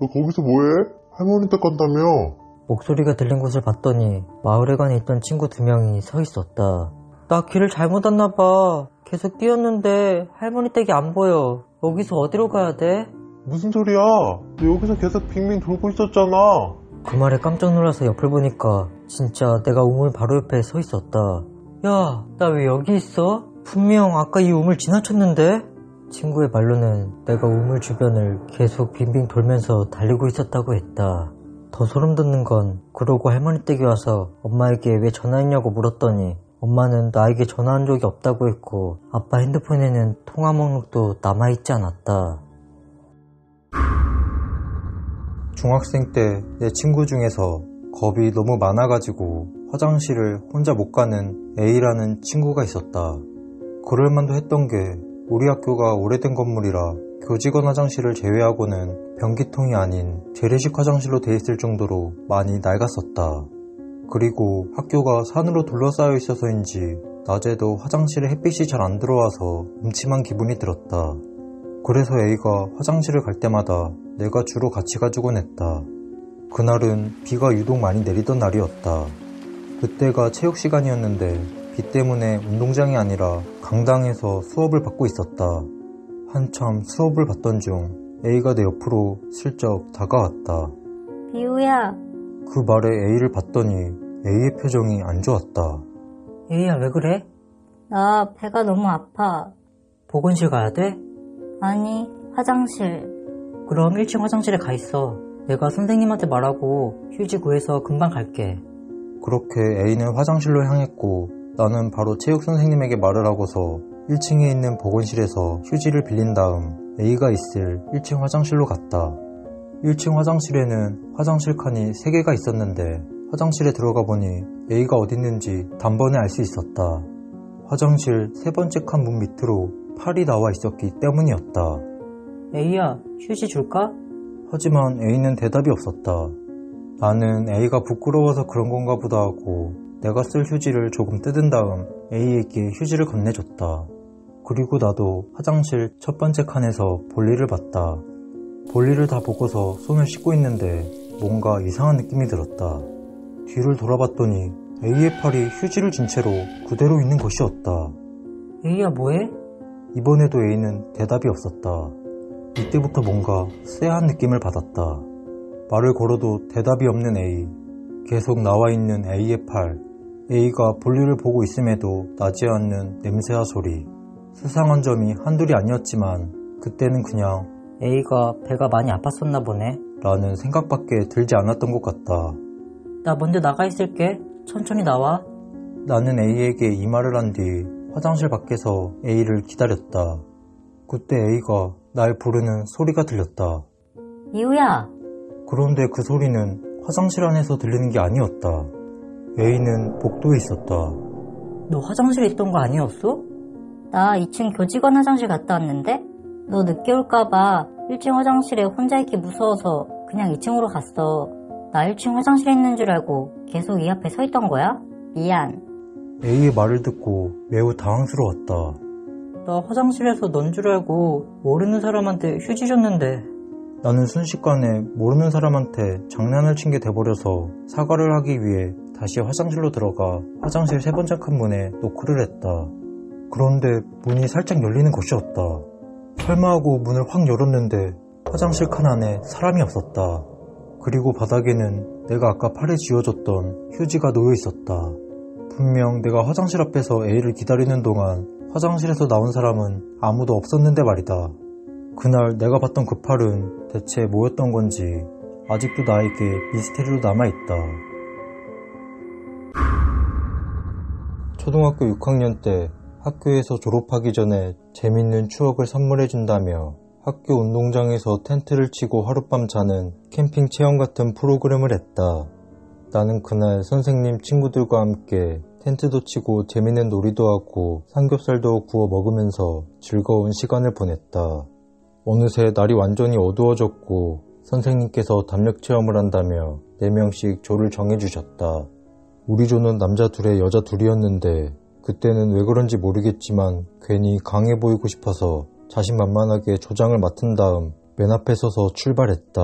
너 거기서 뭐해? 할머니 댁 간다며? 목소리가 들린 곳을 봤더니 마을회관에 있던 친구 2명이 서 있었다. 나 길을 잘못 왔나봐. 계속 뛰었는데 할머니 댁이 안 보여. 여기서 어디로 가야 돼? 무슨 소리야? 너 여기서 계속 빙빙 돌고 있었잖아. 그 말에 깜짝 놀라서 옆을 보니까 진짜 내가 우물 바로 옆에 서 있었다. 야, 나 왜 여기 있어? 분명 아까 이 우물 지나쳤는데? 친구의 말로는 내가 우물 주변을 계속 빙빙 돌면서 달리고 있었다고 했다. 더 소름 돋는 건 그러고 할머니 댁에 와서 엄마에게 왜 전화했냐고 물었더니 엄마는 나에게 전화한 적이 없다고 했고 아빠 핸드폰에는 통화 목록도 남아있지 않았다. 중학생 때 내 친구 중에서 겁이 너무 많아가지고 화장실을 혼자 못 가는 A라는 친구가 있었다. 그럴만도 했던 게 우리 학교가 오래된 건물이라 교직원 화장실을 제외하고는 변기통이 아닌 재래식 화장실로 돼 있을 정도로 많이 낡았었다. 그리고 학교가 산으로 둘러싸여 있어서인지 낮에도 화장실에 햇빛이 잘 안 들어와서 음침한 기분이 들었다. 그래서 A가 화장실을 갈 때마다 내가 주로 같이 가주곤 했다. 그날은 비가 유독 많이 내리던 날이었다. 그때가 체육 시간이었는데 비 때문에 운동장이 아니라 강당에서 수업을 받고 있었다. 한참 수업을 받던 중 A가 내 옆으로 슬쩍 다가왔다. 비우야, 그 말에 A를 봤더니 A의 표정이 안 좋았다. A야, 왜 그래? 나 배가 너무 아파. 보건실 가야 돼? 아니, 화장실. 그럼 1층 화장실에 가 있어. 내가 선생님한테 말하고 휴지 구해서 금방 갈게. 그렇게 A는 화장실로 향했고 나는 바로 체육 선생님에게 말을 하고서 1층에 있는 보건실에서 휴지를 빌린 다음 A가 있을 1층 화장실로 갔다. 1층 화장실에는 화장실 칸이 3개가 있었는데 화장실에 들어가 보니 A가 어디 있는지 단번에 알 수 있었다. 화장실 3번째 칸 문 밑으로 팔이 나와 있었기 때문이었다. A야, 휴지 줄까? 하지만 A는 대답이 없었다. 나는 A가 부끄러워서 그런 건가 보다 하고 내가 쓸 휴지를 조금 뜯은 다음 A에게 휴지를 건네줬다. 그리고 나도 화장실 첫 번째 칸에서 볼일을 봤다. 볼일을 다 보고서 손을 씻고 있는데 뭔가 이상한 느낌이 들었다. 뒤를 돌아봤더니 A의 팔이 휴지를 진 채로 그대로 있는 것이었다. A야, 뭐해? 이번에도 A는 대답이 없었다. 이때부터 뭔가 쎄한 느낌을 받았다. 말을 걸어도 대답이 없는 A. 계속 나와 있는 A의 팔. A가 볼일을 보고 있음에도 나지 않는 냄새와 소리. 수상한 점이 한둘이 아니었지만 그때는 그냥 A가 배가 많이 아팠었나 보네. 라는 생각밖에 들지 않았던 것 같다. 나 먼저 나가 있을게. 천천히 나와. 나는 A에게 이 말을 한 뒤 화장실 밖에서 A를 기다렸다. 그때 A가 날 부르는 소리가 들렸다. 비우야, 그런데 그 소리는 화장실 안에서 들리는 게 아니었다. A는 복도에 있었다. 너 화장실에 있던 거 아니었어? 나 2층 교직원 화장실 갔다 왔는데? 너 늦게 올까봐 1층 화장실에 혼자 있기 무서워서 그냥 2층으로 갔어. 나 1층 화장실에 있는 줄 알고 계속 이 앞에 서 있던 거야? 미안. A의 말을 듣고 매우 당황스러웠다. 나 화장실에서 넌 줄 알고 모르는 사람한테 휴지 줬는데. 나는 순식간에 모르는 사람한테 장난을 친 게 돼버려서 사과를 하기 위해 다시 화장실로 들어가 화장실 3번째 칸 문에 노크를 했다. 그런데 문이 살짝 열리는 것이었다. 설마 하고 문을 확 열었는데 화장실 칸 안에 사람이 없었다. 그리고 바닥에는 내가 아까 팔에 쥐어줬던 휴지가 놓여 있었다. 분명 내가 화장실 앞에서 A를 기다리는 동안 화장실에서 나온 사람은 아무도 없었는데 말이다. 그날 내가 봤던 그 팔은 대체 뭐였던 건지 아직도 나에게 미스테리로 남아있다. 초등학교 6학년 때 학교에서 졸업하기 전에 재밌는 추억을 선물해준다며 학교 운동장에서 텐트를 치고 하룻밤 자는 캠핑 체험 같은 프로그램을 했다. 나는 그날 선생님 친구들과 함께 텐트도 치고 재밌는 놀이도 하고 삼겹살도 구워 먹으면서 즐거운 시간을 보냈다. 어느새 날이 완전히 어두워졌고 선생님께서 담력 체험을 한다며 4명씩 조를 정해주셨다. 우리 조는 남자 2에 여자 2이었는데 그때는 왜 그런지 모르겠지만 괜히 강해 보이고 싶어서 자신만만하게 조장을 맡은 다음 맨 앞에 서서 출발했다.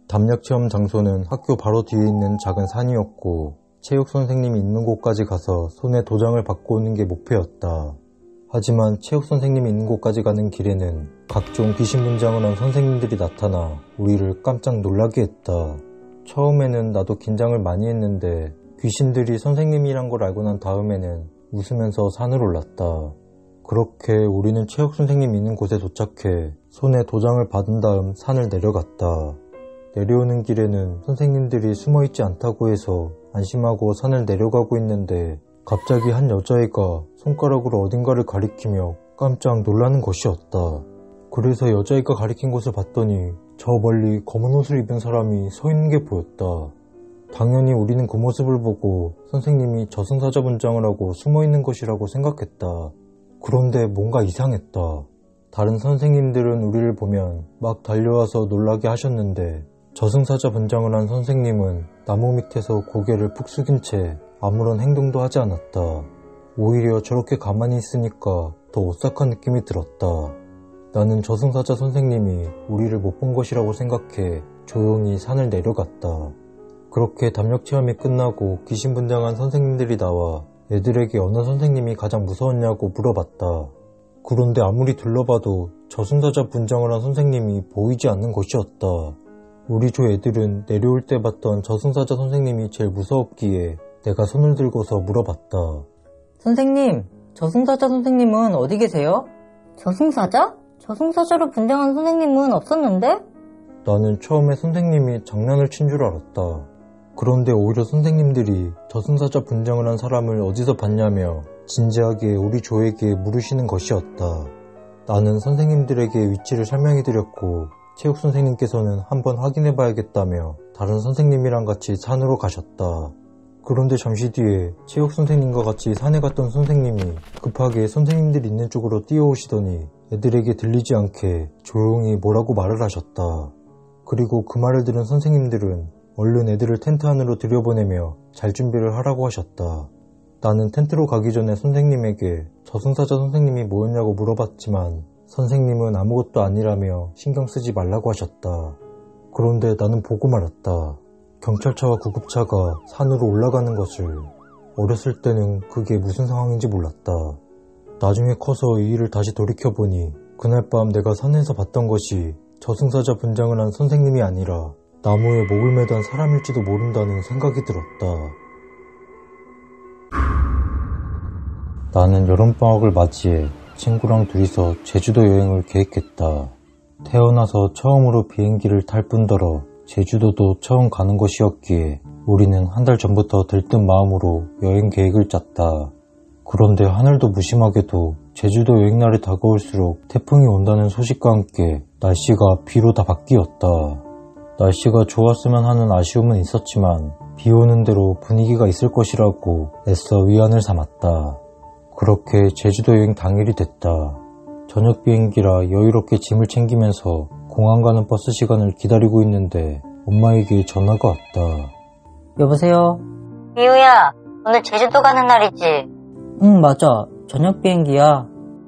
담력 체험 장소는 학교 바로 뒤에 있는 작은 산이었고 체육 선생님이 있는 곳까지 가서 손에 도장을 받고 오는 게 목표였다. 하지만 체육 선생님이 있는 곳까지 가는 길에는 각종 귀신분장을 한 선생님들이 나타나 우리를 깜짝 놀라게 했다. 처음에는 나도 긴장을 많이 했는데 귀신들이 선생님이란 걸 알고 난 다음에는 웃으면서 산을 올랐다. 그렇게 우리는 체육 선생님이 있는 곳에 도착해 손에 도장을 받은 다음 산을 내려갔다. 내려오는 길에는 선생님들이 숨어있지 않다고 해서 안심하고 산을 내려가고 있는데 갑자기 한 여자애가 손가락으로 어딘가를 가리키며 깜짝 놀라는 것이었다. 그래서 여자애가 가리킨 곳을 봤더니 저 멀리 검은 옷을 입은 사람이 서 있는 게 보였다. 당연히 우리는 그 모습을 보고 선생님이 저승사자 분장을 하고 숨어있는 것이라고 생각했다. 그런데 뭔가 이상했다. 다른 선생님들은 우리를 보면 막 달려와서 놀라게 하셨는데 저승사자 분장을 한 선생님은 나무 밑에서 고개를 푹 숙인 채 아무런 행동도 하지 않았다. 오히려 저렇게 가만히 있으니까 더 오싹한 느낌이 들었다. 나는 저승사자 선생님이 우리를 못 본 것이라고 생각해 조용히 산을 내려갔다. 그렇게 담력체험이 끝나고 귀신 분장한 선생님들이 나와 애들에게 어느 선생님이 가장 무서웠냐고 물어봤다. 그런데 아무리 둘러봐도 저승사자 분장을 한 선생님이 보이지 않는 것이었다. 우리 조 애들은 내려올 때 봤던 저승사자 선생님이 제일 무서웠기에 내가 손을 들고서 물어봤다. 선생님, 저승사자 선생님은 어디 계세요? 저승사자? 저승사자로 분장한 선생님은 없었는데? 나는 처음에 선생님이 장난을 친 줄 알았다. 그런데 오히려 선생님들이 저승사자 분장을 한 사람을 어디서 봤냐며 진지하게 우리 조에게 물으시는 것이었다. 나는 선생님들에게 위치를 설명해드렸고 체육 선생님께서는 한번 확인해봐야겠다며 다른 선생님이랑 같이 산으로 가셨다. 그런데 잠시 뒤에 체육 선생님과 같이 산에 갔던 선생님이 급하게 선생님들이 있는 쪽으로 뛰어오시더니 애들에게 들리지 않게 조용히 뭐라고 말을 하셨다. 그리고 그 말을 들은 선생님들은 얼른 애들을 텐트 안으로 들여보내며 잘 준비를 하라고 하셨다. 나는 텐트로 가기 전에 선생님에게 저승사자 선생님이 뭐였냐고 물어봤지만 선생님은 아무것도 아니라며 신경 쓰지 말라고 하셨다. 그런데 나는 보고 말았다. 경찰차와 구급차가 산으로 올라가는 것을. 어렸을 때는 그게 무슨 상황인지 몰랐다. 나중에 커서 이 일을 다시 돌이켜보니 그날 밤 내가 산에서 봤던 것이 저승사자 분장을 한 선생님이 아니라 나무에 목을 매단 사람일지도 모른다는 생각이 들었다. 나는 여름방학을 맞이해 친구랑 둘이서 제주도 여행을 계획했다. 태어나서 처음으로 비행기를 탈 뿐더러 제주도도 처음 가는 것이었기에 우리는 한 달 전부터 들뜬 마음으로 여행 계획을 짰다. 그런데 하늘도 무심하게도 제주도 여행날이 다가올수록 태풍이 온다는 소식과 함께 날씨가 비로 다 바뀌었다. 날씨가 좋았으면 하는 아쉬움은 있었지만 비 오는 대로 분위기가 있을 것이라고 애써 위안을 삼았다. 그렇게 제주도 여행 당일이 됐다. 저녁 비행기라 여유롭게 짐을 챙기면서 공항 가는 버스 시간을 기다리고 있는데 엄마에게 전화가 왔다. 여보세요? 미우야, 오늘 제주도 가는 날이지? 응, 맞아. 저녁 비행기야.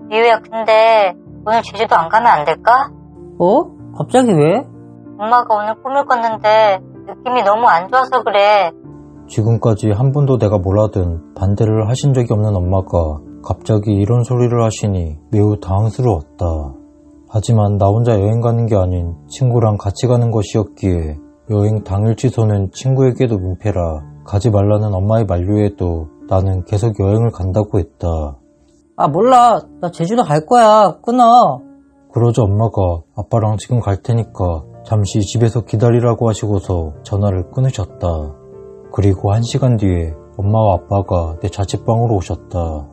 미우야, 근데 오늘 제주도 안 가면 안 될까? 어? 갑자기 왜? 엄마가 오늘 꿈을 꿨는데 느낌이 너무 안 좋아서 그래. 지금까지 한 번도 내가 뭘 하든 반대를 하신 적이 없는 엄마가 갑자기 이런 소리를 하시니 매우 당황스러웠다. 하지만 나 혼자 여행 가는 게 아닌 친구랑 같이 가는 것이었기에 여행 당일 취소는 친구에게도 민폐라 가지 말라는 엄마의 만류에도 나는 계속 여행을 간다고 했다. 아, 몰라. 나 제주도 갈 거야. 끊어. 그러자 엄마가 아빠랑 지금 갈 테니까 잠시 집에서 기다리라고 하시고서 전화를 끊으셨다. 그리고 1시간 뒤에 엄마와 아빠가 내 자취방으로 오셨다.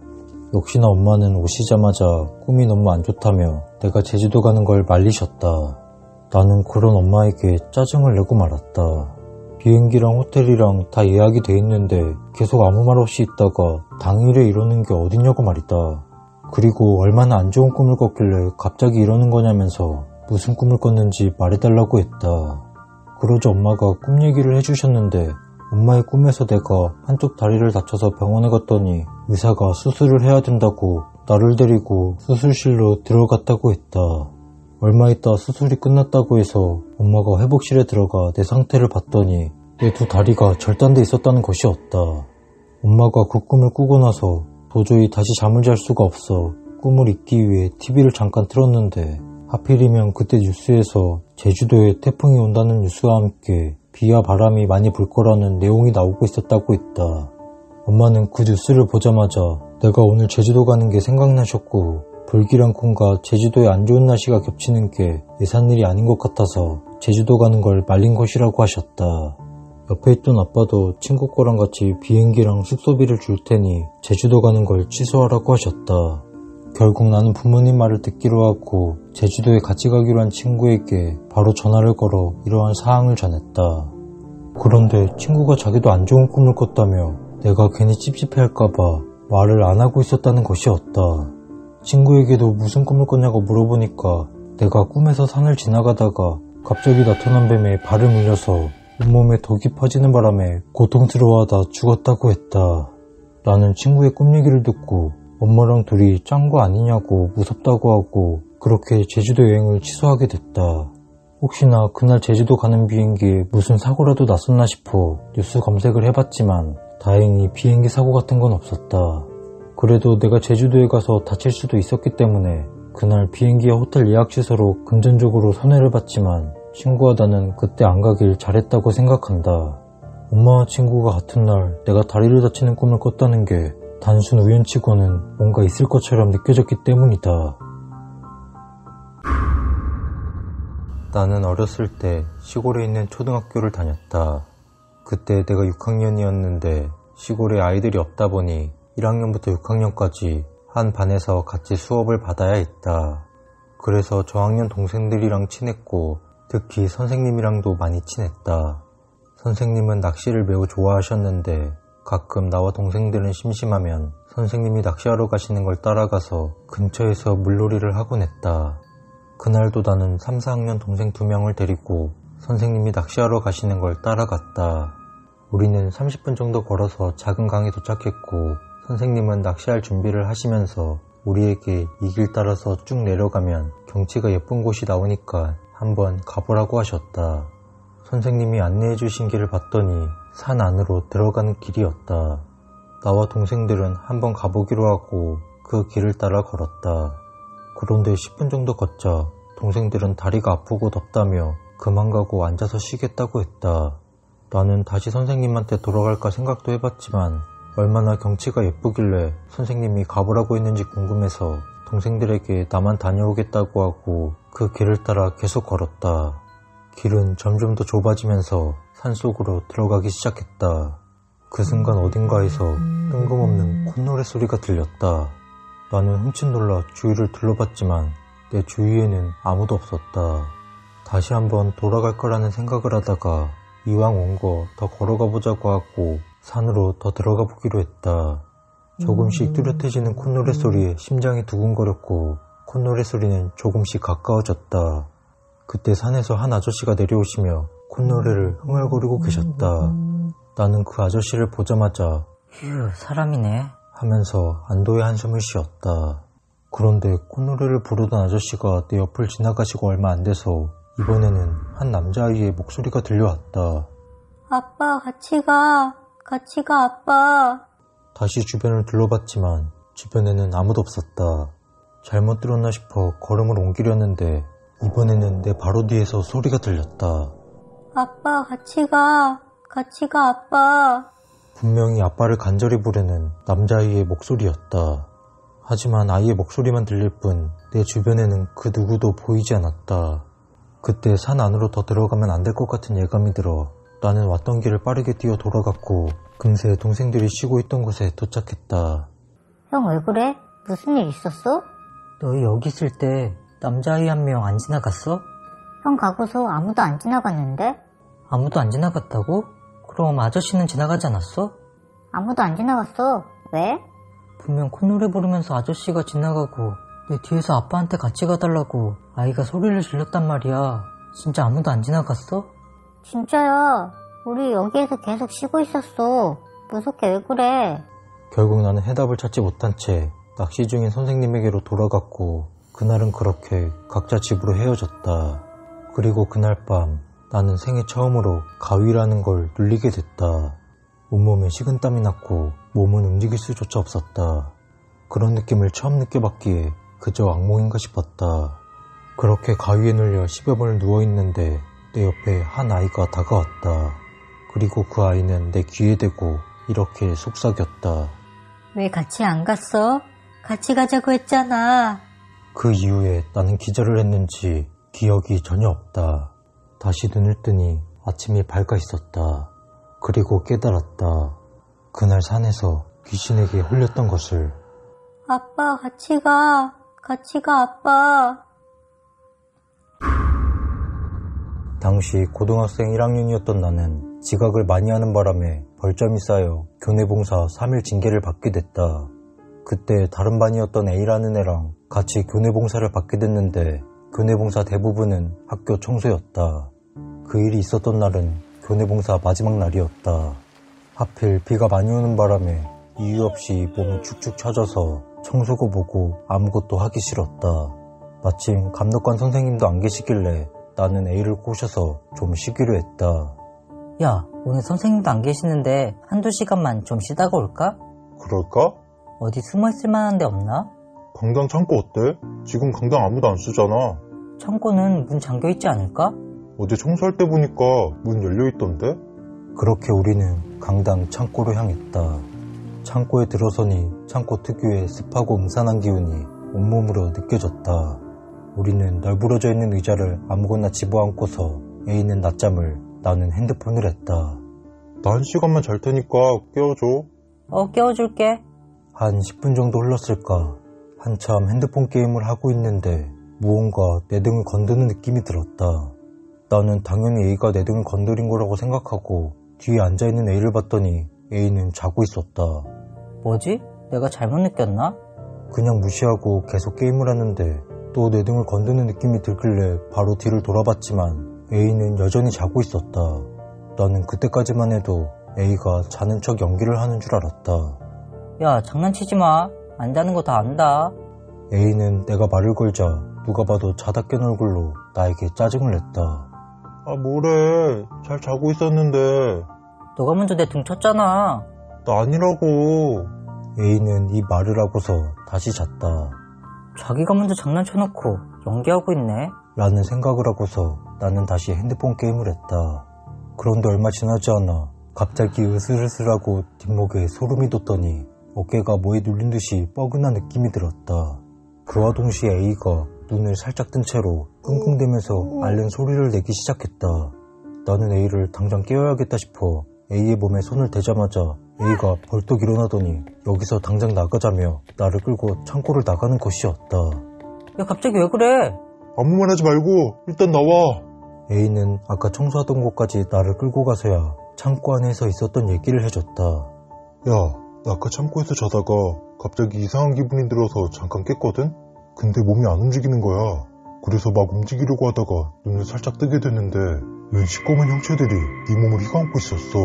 역시나 엄마는 오시자마자 꿈이 너무 안 좋다며 내가 제주도 가는 걸 말리셨다. 나는 그런 엄마에게 짜증을 내고 말았다. 비행기랑 호텔이랑 다 예약이 돼 있는데 계속 아무 말 없이 있다가 당일에 이러는 게 어딨냐고 말이다. 그리고 얼마나 안 좋은 꿈을 꿨길래 갑자기 이러는 거냐면서 무슨 꿈을 꿨는지 말해달라고 했다. 그러자 엄마가 꿈 얘기를 해주셨는데 엄마의 꿈에서 내가 한쪽 다리를 다쳐서 병원에 갔더니 의사가 수술을 해야 된다고 나를 데리고 수술실로 들어갔다고 했다. 얼마 있다 수술이 끝났다고 해서 엄마가 회복실에 들어가 내 상태를 봤더니 내 두 다리가 절단돼 있었다는 것이었다. 엄마가 그 꿈을 꾸고 나서 도저히 다시 잠을 잘 수가 없어 꿈을 잊기 위해 TV를 잠깐 틀었는데 하필이면 그때 뉴스에서 제주도에 태풍이 온다는 뉴스와 함께 비와 바람이 많이 불 거라는 내용이 나오고 있었다고 했다. 엄마는 그 뉴스를 보자마자 내가 오늘 제주도 가는 게 생각나셨고 불길한 꿈과 제주도의 안 좋은 날씨가 겹치는 게 예산 일이 아닌 것 같아서 제주도 가는 걸 말린 것이라고 하셨다. 옆에 있던 아빠도 친구 거랑 같이 비행기랑 숙소비를 줄 테니 제주도 가는 걸 취소하라고 하셨다. 결국 나는 부모님 말을 듣기로 하고 제주도에 같이 가기로 한 친구에게 바로 전화를 걸어 이러한 사항을 전했다. 그런데 친구가 자기도 안 좋은 꿈을 꿨다며 내가 괜히 찝찝해할까봐 말을 안 하고 있었다는 것이었다. 친구에게도 무슨 꿈을 꿨냐고 물어보니까 내가 꿈에서 산을 지나가다가 갑자기 나타난 뱀에 발을 물려서 온몸에 독이 퍼지는 바람에 고통스러워하다 죽었다고 했다. 나는 친구의 꿈 얘기를 듣고 엄마랑 둘이 짠 거 아니냐고 무섭다고 하고 그렇게 제주도 여행을 취소하게 됐다. 혹시나 그날 제주도 가는 비행기에 무슨 사고라도 났었나 싶어 뉴스 검색을 해봤지만 다행히 비행기 사고 같은 건 없었다. 그래도 내가 제주도에 가서 다칠 수도 있었기 때문에 그날 비행기와 호텔 예약 취소로 금전적으로 손해를 봤지만 친구와 나는 그때 안 가길 잘했다고 생각한다. 엄마와 친구가 같은 날 내가 다리를 다치는 꿈을 꿨다는 게 단순 우연치고는 뭔가 있을 것처럼 느껴졌기 때문이다. 나는 어렸을 때 시골에 있는 초등학교를 다녔다. 그때 내가 6학년이었는데 시골에 아이들이 없다 보니 1학년부터 6학년까지 한 반에서 같이 수업을 받아야 했다. 그래서 저학년 동생들이랑 친했고 특히 선생님이랑도 많이 친했다. 선생님은 낚시를 매우 좋아하셨는데 가끔 나와 동생들은 심심하면 선생님이 낚시하러 가시는 걸 따라가서 근처에서 물놀이를 하곤 했다. 그날도 나는 3, 4학년 동생 2명을 데리고 선생님이 낚시하러 가시는 걸 따라갔다. 우리는 30분 정도 걸어서 작은 강에 도착했고 선생님은 낚시할 준비를 하시면서 우리에게 이 길 따라서 쭉 내려가면 경치가 예쁜 곳이 나오니까 한번 가보라고 하셨다. 선생님이 안내해 주신 길을 봤더니 산 안으로 들어가는 길이었다. 나와 동생들은 한번 가보기로 하고 그 길을 따라 걸었다. 그런데 10분 정도 걷자 동생들은 다리가 아프고 덥다며 그만 가고 앉아서 쉬겠다고 했다. 나는 다시 선생님한테 돌아갈까 생각도 해봤지만 얼마나 경치가 예쁘길래 선생님이 가보라고 했는지 궁금해서 동생들에게 나만 다녀오겠다고 하고 그 길을 따라 계속 걸었다. 길은 점점 더 좁아지면서 산속으로 들어가기 시작했다. 그 순간 어딘가에서 뜬금없는 콧노래 소리가 들렸다. 나는 흠칫 놀라 주위를 둘러봤지만 내 주위에는 아무도 없었다. 다시 한번 돌아갈 거라는 생각을 하다가 이왕 온 거 더 걸어가 보자고 하고 산으로 더 들어가 보기로 했다. 조금씩 뚜렷해지는 콧노래 소리에 심장이 두근거렸고 콧노래 소리는 조금씩 가까워졌다. 그때 산에서 한 아저씨가 내려오시며 콧노래를 흥얼거리고 계셨다. 나는 그 아저씨를 보자마자 휴, 사람이네 하면서 안도의 한숨을 쉬었다. 그런데 콧노래를 부르던 아저씨가 내 옆을 지나가시고 얼마 안 돼서 이번에는 한 남자아이의 목소리가 들려왔다. 아빠, 같이 가. 같이 가, 아빠. 다시 주변을 둘러봤지만 주변에는 아무도 없었다. 잘못 들었나 싶어 걸음을 옮기려는데 이번에는 내 바로 뒤에서 소리가 들렸다. 아빠, 같이 가. 같이 가, 아빠. 분명히 아빠를 간절히 부르는 남자아이의 목소리였다. 하지만 아이의 목소리만 들릴 뿐 내 주변에는 그 누구도 보이지 않았다. 그때 산 안으로 더 들어가면 안 될 것 같은 예감이 들어 나는 왔던 길을 빠르게 뛰어 돌아갔고 금세 동생들이 쉬고 있던 곳에 도착했다. 형 왜 그래? 무슨 일 있었어? 너 여기 있을 때 남자아이 한 명 안 지나갔어? 형 가고서 아무도 안 지나갔는데? 아무도 안 지나갔다고? 그럼 아저씨는 지나가지 않았어? 아무도 안 지나갔어. 왜? 분명 콧노래 부르면서 아저씨가 지나가고 내 뒤에서 아빠한테 같이 가달라고 아이가 소리를 질렀단 말이야. 진짜 아무도 안 지나갔어? 진짜야. 우리 여기에서 계속 쉬고 있었어. 무섭게 왜 그래? 결국 나는 해답을 찾지 못한 채 낚시 중인 선생님에게로 돌아갔고 그날은 그렇게 각자 집으로 헤어졌다. 그리고 그날 밤 나는 생애 처음으로 가위라는 걸 눌리게 됐다. 온몸에 식은땀이 났고 몸은 움직일 수조차 없었다. 그런 느낌을 처음 느껴봤기에 그저 악몽인가 싶었다. 그렇게 가위에 눌려 10여 번을 누워있는데 내 옆에 한 아이가 다가왔다. 그리고 그 아이는 내 귀에 대고 이렇게 속삭였다. 왜 같이 안 갔어? 같이 가자고 했잖아. 그 이후에 나는 기절을 했는지 기억이 전혀 없다. 다시 눈을 뜨니 아침이 밝아 있었다. 그리고 깨달았다. 그날 산에서 귀신에게 홀렸던 것을. 아빠, 같이 가. 같이 가, 아빠. 당시 고등학생 1학년이었던 나는 지각을 많이 하는 바람에 벌점이 쌓여 교내봉사 3일 징계를 받게 됐다. 그때 다른 반이었던 A라는 애랑 같이 교내봉사를 받게 됐는데 교내봉사 대부분은 학교 청소였다. 그 일이 있었던 날은 교내봉사 마지막 날이었다. 하필 비가 많이 오는 바람에 이유 없이 몸이 축축 처져서 청소고 보고 아무것도 하기 싫었다. 마침 감독관 선생님도 안 계시길래 나는 A를 꼬셔서 좀 쉬기로 했다. 야, 오늘 선생님도 안 계시는데 한두 시간만 좀 쉬다가 올까? 그럴까? 어디 숨어있을 만한 데 없나? 강당 창고 어때? 지금 강당 아무도 안 쓰잖아. 창고는 문 잠겨있지 않을까? 어제 청소할 때 보니까 문 열려있던데? 그렇게 우리는 강당 창고로 향했다. 창고에 들어서니 창고 특유의 습하고 음산한 기운이 온몸으로 느껴졌다. 우리는 널브러져 있는 의자를 아무거나 집어안고서 A는 낮잠을, 나는 핸드폰을 했다. 나 1시간만 잘 테니까 깨워줘. 깨워줄게. 한 10분 정도 흘렀을까. 한참 핸드폰 게임을 하고 있는데 무언가 내 등을 건드는 느낌이 들었다. 나는 당연히 A가 내 등을 건드린 거라고 생각하고 뒤에 앉아있는 A를 봤더니 A는 자고 있었다. 뭐지? 내가 잘못 느꼈나? 그냥 무시하고 계속 게임을 하는데 또 내 등을 건드는 느낌이 들길래 바로 뒤를 돌아봤지만 A는 여전히 자고 있었다. 나는 그때까지만 해도 A가 자는 척 연기를 하는 줄 알았다. 야, 장난치지 마. 안 자는 거 다 안다. A는 내가 말을 걸자 누가 봐도 자다 깬 얼굴로 나에게 짜증을 냈다. 아 뭐래, 잘 자고 있었는데. 너가 먼저 내 등 쳤잖아. 나 아니라고. A는 이 말을 하고서 다시 잤다. 자기가 먼저 장난쳐놓고 연기하고 있네. 라는 생각을 하고서 나는 다시 핸드폰 게임을 했다. 그런데 얼마 지나지 않아 갑자기 으슬으슬하고 뒷목에 소름이 돋더니 어깨가 뭐에 눌린 듯이 뻐근한 느낌이 들었다. 그와 동시에 A가 눈을 살짝 뜬 채로 끙끙대면서 앓는 소리를 내기 시작했다. 나는 A를 당장 깨워야겠다 싶어 A의 몸에 손을 대자마자 A가 벌떡 일어나더니 여기서 당장 나가자며 나를 끌고 창고를 나가는 것이었다. 야, 갑자기 왜 그래? 아무 말 하지 말고 일단 나와. A는 아까 청소하던 곳까지 나를 끌고 가서야 창고 안에서 있었던 얘기를 해줬다. 야, 나 아까 창고에서 자다가 갑자기 이상한 기분이 들어서 잠깐 깼거든? 근데 몸이 안 움직이는 거야. 그래서 막 움직이려고 하다가 눈을 살짝 뜨게 됐는데 웬 시꺼먼 형체들이 네 몸을 휘감고 있었어.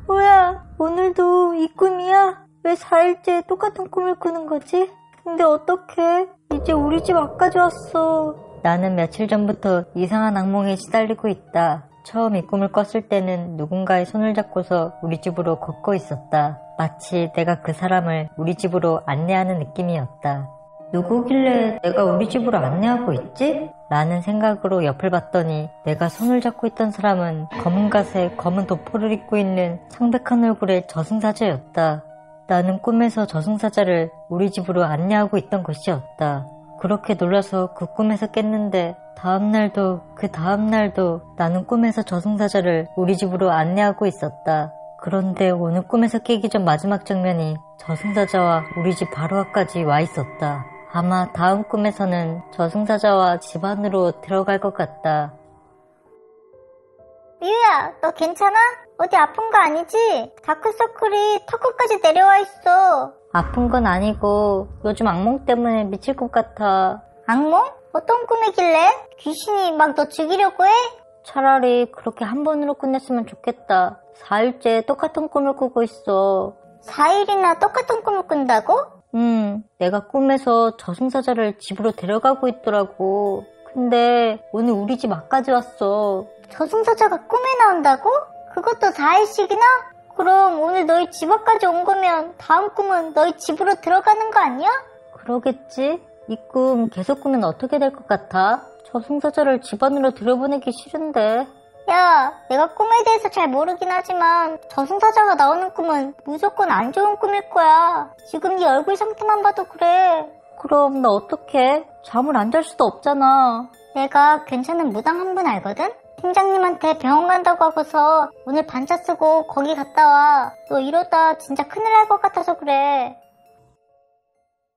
뭐야, 오늘도 이 꿈이야? 왜 4일째 똑같은 꿈을 꾸는 거지? 근데 어떡해? 이제 우리 집 앞까지 왔어. 나는 며칠 전부터 이상한 악몽에 시달리고 있다. 처음 이 꿈을 꿨을 때는 누군가의 손을 잡고서 우리 집으로 걷고 있었다. 마치 내가 그 사람을 우리 집으로 안내하는 느낌이었다. 누구길래 내가 우리 집으로 안내하고 있지? 라는 생각으로 옆을 봤더니 내가 손을 잡고 있던 사람은 검은 갓에 검은 도포를 입고 있는 창백한 얼굴의 저승사자였다. 나는 꿈에서 저승사자를 우리 집으로 안내하고 있던 것이었다. 그렇게 놀라서 그 꿈에서 깼는데 다음날도 그 다음날도 나는 꿈에서 저승사자를 우리 집으로 안내하고 있었다. 그런데 오늘 꿈에서 깨기 전 마지막 장면이 저승사자와 우리 집 바로 앞까지 와 있었다. 아마 다음 꿈에서는 저승사자와 집 안으로 들어갈 것 같다. 미유야, 너 괜찮아? 어디 아픈 거 아니지? 다크서클이 턱끝까지 내려와 있어. 아픈 건 아니고 요즘 악몽 때문에 미칠 것 같아. 악몽? 어떤 꿈이길래? 귀신이 막 너 죽이려고 해? 차라리 그렇게 한 번으로 끝냈으면 좋겠다. 4일째 똑같은 꿈을 꾸고 있어. 4일이나 똑같은 꿈을 꾼다고? 내가 꿈에서 저승사자를 집으로 데려가고 있더라고. 근데 오늘 우리 집 앞까지 왔어. 저승사자가 꿈에 나온다고? 그것도 4일씩이나? 그럼 오늘 너희 집 앞까지 온 거면 다음 꿈은 너희 집으로 들어가는 거 아니야? 그러겠지? 이 꿈 계속 꾸면 어떻게 될 것 같아? 저승사자를 집 안으로 들여보내기 싫은데. 야, 내가 꿈에 대해서 잘 모르긴 하지만 저승사자가 나오는 꿈은 무조건 안 좋은 꿈일 거야. 지금 네 얼굴 상태만 봐도 그래. 그럼 나 어떡해? 잠을 안 잘 수도 없잖아. 내가 괜찮은 무당 한 분 알거든? 팀장님한테 병원 간다고 하고서 오늘 반차 쓰고 거기 갔다 와. 너 이러다 진짜 큰일 날 것 같아서 그래.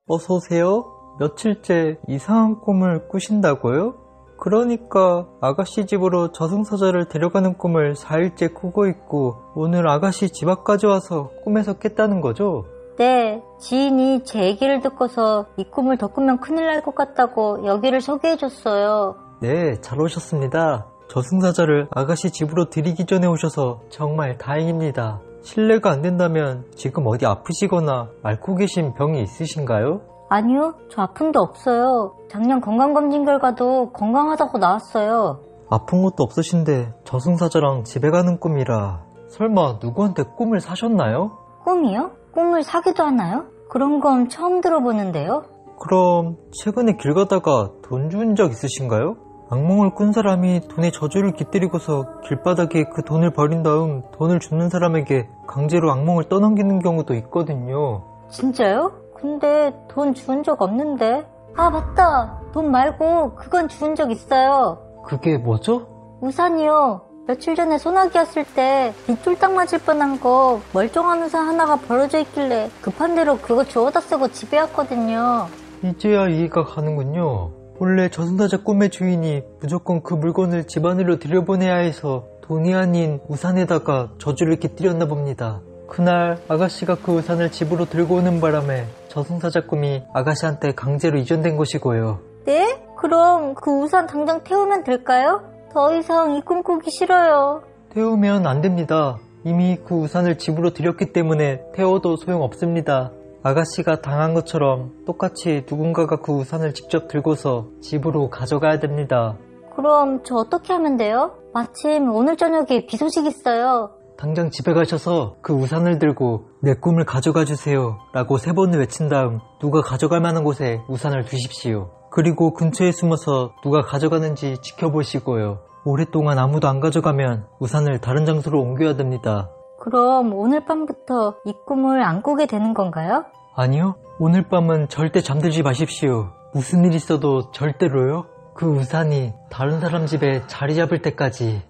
어서오세요? 며칠째 이상한 꿈을 꾸신다고요? 그러니까 아가씨 집으로 저승사자를 데려가는 꿈을 4일째 꾸고 있고 오늘 아가씨 집 앞까지 와서 꿈에서 깼다는 거죠? 네, 지인이 제 얘기를 듣고서 이 꿈을 더 꾸면 큰일 날 것 같다고 여기를 소개해줬어요. 네, 잘 오셨습니다. 저승사자를 아가씨 집으로 들이기 전에 오셔서 정말 다행입니다. 실례가 안 된다면 지금 어디 아프시거나 앓고 계신 병이 있으신가요? 아니요, 저 아픈 데 없어요. 작년 건강검진 결과도 건강하다고 나왔어요. 아픈 것도 없으신데 저승사자랑 집에 가는 꿈이라 설마 누구한테 꿈을 사셨나요? 꿈이요? 꿈을 사기도 하나요? 그런 건 처음 들어보는데요. 그럼 최근에 길 가다가 돈 준 적 있으신가요? 악몽을 꾼 사람이 돈에 저주를 깃들이고서 길바닥에 그 돈을 버린 다음 돈을 주는 사람에게 강제로 악몽을 떠넘기는 경우도 있거든요. 진짜요? 근데 돈 준 적 없는데. 아, 맞다. 돈 말고 그건 준 적 있어요. 그게 뭐죠? 우산이요. 며칠 전에 소나기 왔을 때 비 쫄딱 맞을 뻔한 거 멀쩡한 우산 하나가 벌어져 있길래 급한 대로 그거 주워다 쓰고 집에 왔거든요. 이제야 이해가 가는군요. 원래 저승사자 꿈의 주인이 무조건 그 물건을 집 안으로 들여보내야 해서 돈이 아닌 우산에다가 저주를 깃들였나 봅니다. 그날 아가씨가 그 우산을 집으로 들고 오는 바람에 저승사자 꿈이 아가씨한테 강제로 이전된 것이고요. 네? 그럼 그 우산 당장 태우면 될까요? 더 이상 이 꿈 꾸기 싫어요. 태우면 안 됩니다. 이미 그 우산을 집으로 들였기 때문에 태워도 소용없습니다. 아가씨가 당한 것처럼 똑같이 누군가가 그 우산을 직접 들고서 집으로 가져가야 됩니다. 그럼 저 어떻게 하면 돼요? 마침 오늘 저녁에 비 소식 있어요. 당장 집에 가셔서 그 우산을 들고 내 꿈을 가져가 주세요 라고 3번을 외친 다음 누가 가져갈 만한 곳에 우산을 두십시오. 그리고 근처에 숨어서 누가 가져가는지 지켜보시고요. 오랫동안 아무도 안 가져가면 우산을 다른 장소로 옮겨야 됩니다. 그럼 오늘 밤부터 이 꿈을 안 꾸게 되는 건가요? 아니요. 오늘 밤은 절대 잠들지 마십시오. 무슨 일 있어도 절대로요. 그 우산이 다른 사람 집에 자리 잡을 때까지.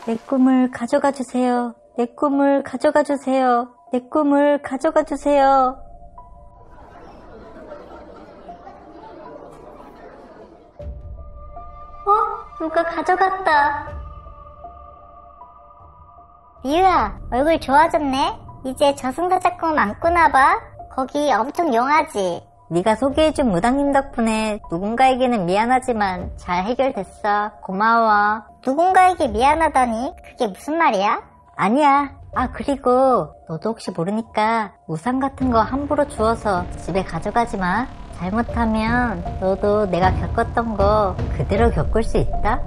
내 꿈을 가져가 주세요. 내 꿈을 가져가 주세요. 내 꿈을 가져가 주세요. 누가 가져갔다. 미유야, 얼굴 좋아졌네? 이제 저승사자 꿈 안 꾸나봐? 거기 엄청 용하지? 네가 소개해준 무당님 덕분에 누군가에게는 미안하지만 잘 해결됐어. 고마워. 누군가에게 미안하다니? 그게 무슨 말이야? 아니야. 아, 그리고 너도 혹시 모르니까 우산 같은 거 함부로 주워서 집에 가져가지 마. 잘못하면 너도 내가 겪었던 거 그대로 겪을 수 있다.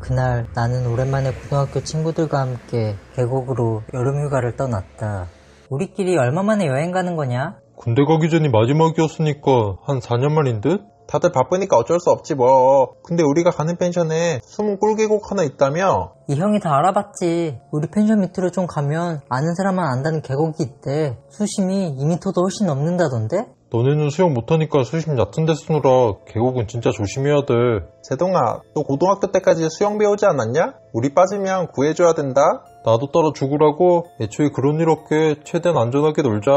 그날 나는 오랜만에 고등학교 친구들과 함께 계곡으로 여름휴가를 떠났다. 우리끼리 얼마 만에 여행 가는 거냐? 군대 가기 전이 마지막이었으니까 한 4년 만인 듯? 다들 바쁘니까 어쩔 수 없지 뭐. 근데 우리가 가는 펜션에 숨은 꿀계곡 하나 있다며? 이 형이 다 알아봤지. 우리 펜션 밑으로 좀 가면 아는 사람만 안다는 계곡이 있대. 수심이 2m도 훨씬 넘는다던데? 너네는 수영 못하니까 수심 얕은 데 쓰느라 계곡은 진짜 조심해야 돼. 제동아, 너 고등학교 때까지 수영 배우지 않았냐? 우리 빠지면 구해줘야 된다. 나도 따라 죽으라고? 애초에 그런 일 없게 최대한 안전하게 놀자.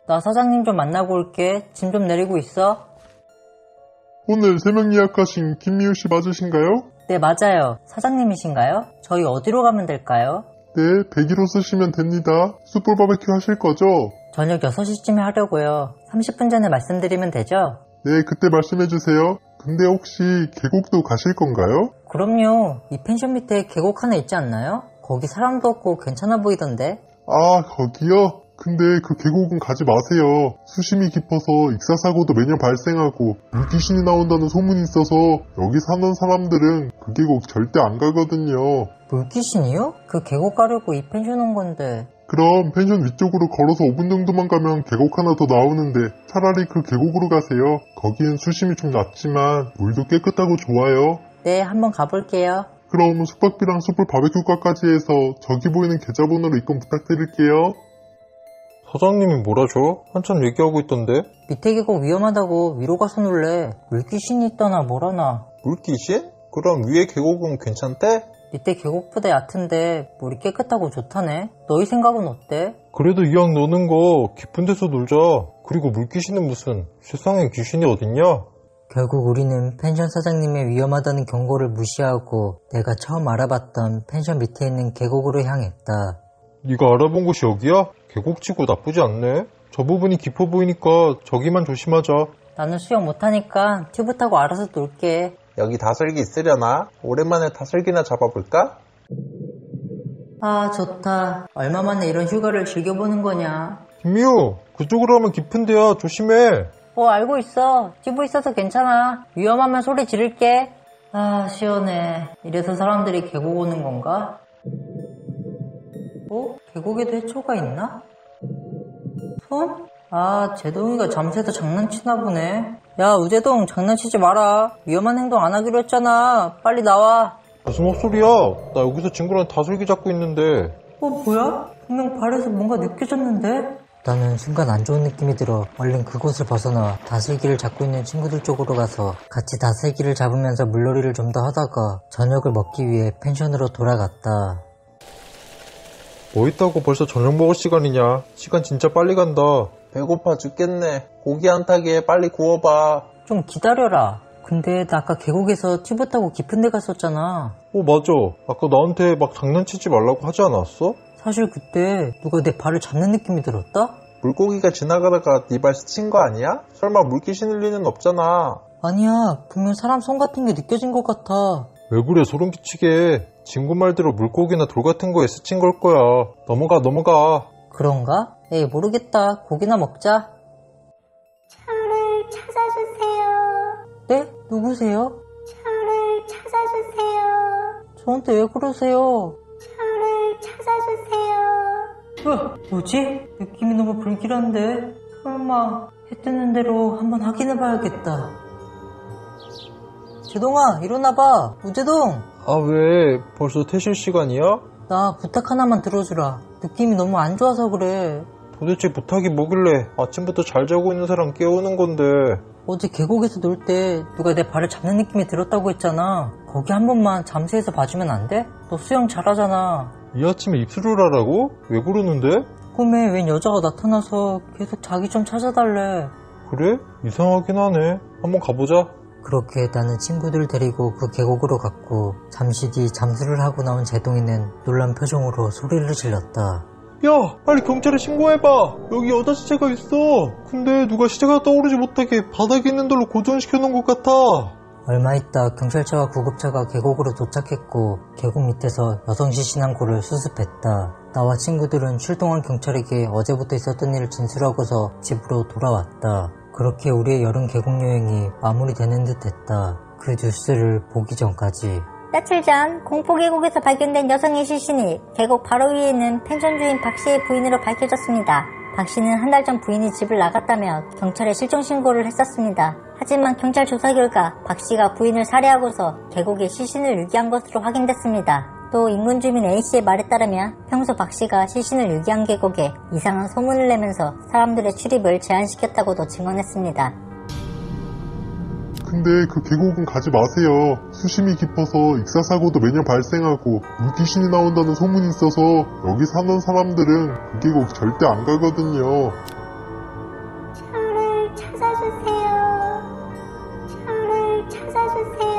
나 사장님 좀 만나고 올게. 짐 좀 내리고 있어. 오늘 3명 예약하신 김미우 씨 맞으신가요? 네, 맞아요. 사장님이신가요? 저희 어디로 가면 될까요? 네, 100kg 쓰시면 됩니다. 숯불 바베큐 하실 거죠? 저녁 6시쯤에 하려고요. 30분 전에 말씀드리면 되죠? 네, 그때 말씀해주세요. 근데 혹시 계곡도 가실 건가요? 그럼요. 이 펜션 밑에 계곡 하나 있지 않나요? 거기 사람도 없고 괜찮아 보이던데. 아, 거기요? 근데 그 계곡은 가지 마세요. 수심이 깊어서 익사사고도 매년 발생하고 물귀신이 나온다는 소문이 있어서 여기 사는 사람들은 그 계곡 절대 안 가거든요. 물귀신이요? 그 계곡 가려고 이 펜션 온 건데. 그럼 펜션 위쪽으로 걸어서 5분 정도만 가면 계곡 하나 더 나오는데 차라리 그 계곡으로 가세요. 거기는 수심이 좀 낮지만 물도 깨끗하고 좋아요. 네, 한번 가볼게요. 그럼 숙박비랑 숯불 바베큐가까지 해서 저기 보이는 계좌번호로 입금 부탁드릴게요. 사장님이 뭐라죠? 한참 얘기하고 있던데. 밑에 계곡 위험하다고 위로 가서 놀래. 물귀신이 있다나 뭐라나. 물귀신? 그럼 위에 계곡은 괜찮대? 밑에 계곡보다 얕은데 물이 깨끗하고 좋다네. 너희 생각은 어때? 그래도 이왕 노는 거 깊은 데서 놀자. 그리고 물귀신은 무슨 세상에 귀신이 어딨냐? 결국 우리는 펜션 사장님의 위험하다는 경고를 무시하고 내가 처음 알아봤던 펜션 밑에 있는 계곡으로 향했다. 네가 알아본 곳이 여기야? 계곡치고 나쁘지 않네. 저 부분이 깊어 보이니까 저기만 조심하자. 나는 수영 못하니까 튜브 타고 알아서 놀게. 여기 다슬기 있으려나? 오랜만에 다슬기나 잡아볼까? 아, 좋다. 얼마 만에 이런 휴가를 즐겨보는 거냐. 김미호, 그쪽으로 하면 깊은 데야. 조심해. 알고 있어. 튜브 있어서 괜찮아. 위험하면 소리 지를게. 아, 시원해. 이래서 사람들이 계곡 오는 건가? 계곡에도 해초가 있나? 손? 아, 제동이가 잠새서 장난치나 보네. 야, 우재동, 장난치지 마라. 위험한 행동 안 하기로 했잖아. 빨리 나와. 무슨 헛소리야? 나 여기서 친구랑 다슬기 잡고 있는데. 뭐야? 분명 발에서 뭔가 느껴졌는데? 나는 순간 안 좋은 느낌이 들어 얼른 그곳을 벗어나 다슬기를 잡고 있는 친구들 쪽으로 가서 같이 다슬기를 잡으면서 물놀이를 좀 더 하다가 저녁을 먹기 위해 펜션으로 돌아갔다. 뭐 있다고 벌써 저녁 먹을 시간이냐? 시간 진짜 빨리 간다. 배고파 죽겠네. 고기 한 타기에 빨리 구워봐. 좀 기다려라. 근데 나 아까 계곡에서 튜브 타고 깊은 데 갔었잖아. 맞아. 아까 나한테 막 장난치지 말라고 하지 않았어? 사실 그때 누가 내 발을 잡는 느낌이 들었다? 물고기가 지나가다가 네 발 스친 거 아니야? 설마 물귀신일 리는 없잖아. 아니야. 분명 사람 손 같은 게 느껴진 것 같아. 왜 그래 소름 끼치게. 친구 말대로 물고기나 돌 같은 거에 스친 걸 거야. 넘어가. 그런가? 에이, 모르겠다. 고기나 먹자. 저를 찾아주세요. 네? 누구세요? 저를 찾아주세요. 저한테 왜 그러세요? 저를 찾아주세요. 뭐지? 느낌이 너무 불길한데? 설마 해 뜨는 대로 한번 확인해봐야겠다. 제동아, 일어나봐. 우재동! 아 왜? 벌써 퇴실 시간이야? 나 부탁 하나만 들어주라. 느낌이 너무 안 좋아서 그래. 도대체 부탁이 뭐길래 아침부터 잘 자고 있는 사람 깨우는 건데. 어제 계곡에서 놀 때 누가 내 발을 잡는 느낌이 들었다고 했잖아. 거기 한 번만 잠수해서 봐주면 안 돼? 너 수영 잘하잖아. 이 아침에 입술을 하라고? 왜 그러는데? 꿈에 웬 여자가 나타나서 계속 자기 좀 찾아달래. 그래? 이상하긴 하네. 한번 가보자. 그렇게 나는 친구들 데리고 그 계곡으로 갔고 잠시 뒤 잠수를 하고 나온 제동이는 놀란 표정으로 소리를 질렀다. 야, 빨리 경찰에 신고해봐. 여기 여자 시체가 있어. 근데 누가 시체가 떠오르지 못하게 바닥에 있는 돌로 고정시켜놓은 것 같아. 얼마 있다 경찰차와 구급차가 계곡으로 도착했고 계곡 밑에서 여성 시신한 고를 수습했다. 나와 친구들은 출동한 경찰에게 어제부터 있었던 일을 진술하고서 집으로 돌아왔다. 그렇게 우리의 여름 계곡 여행이 마무리되는 듯 했다. 그 뉴스를 보기 전까지. 며칠 전 공포계곡에서 발견된 여성의 시신이 계곡 바로 위에 있는 펜션 주인 박 씨의 부인으로 밝혀졌습니다. 박 씨는 한 달 전 부인이 집을 나갔다며 경찰에 실종 신고를 했었습니다. 하지만 경찰 조사 결과 박 씨가 부인을 살해하고서 계곡에 시신을 유기한 것으로 확인됐습니다. 또 인근 주민 A씨의 말에 따르면 평소 박 씨가 시신을 유기한 계곡에 이상한 소문을 내면서 사람들의 출입을 제한시켰다고도 증언했습니다. 근데 그 계곡은 가지 마세요. 수심이 깊어서 익사사고도 매년 발생하고 물귀신이 나온다는 소문이 있어서 여기 사는 사람들은 그 계곡 절대 안 가거든요. 저를 찾아주세요. 저를 찾아주세요.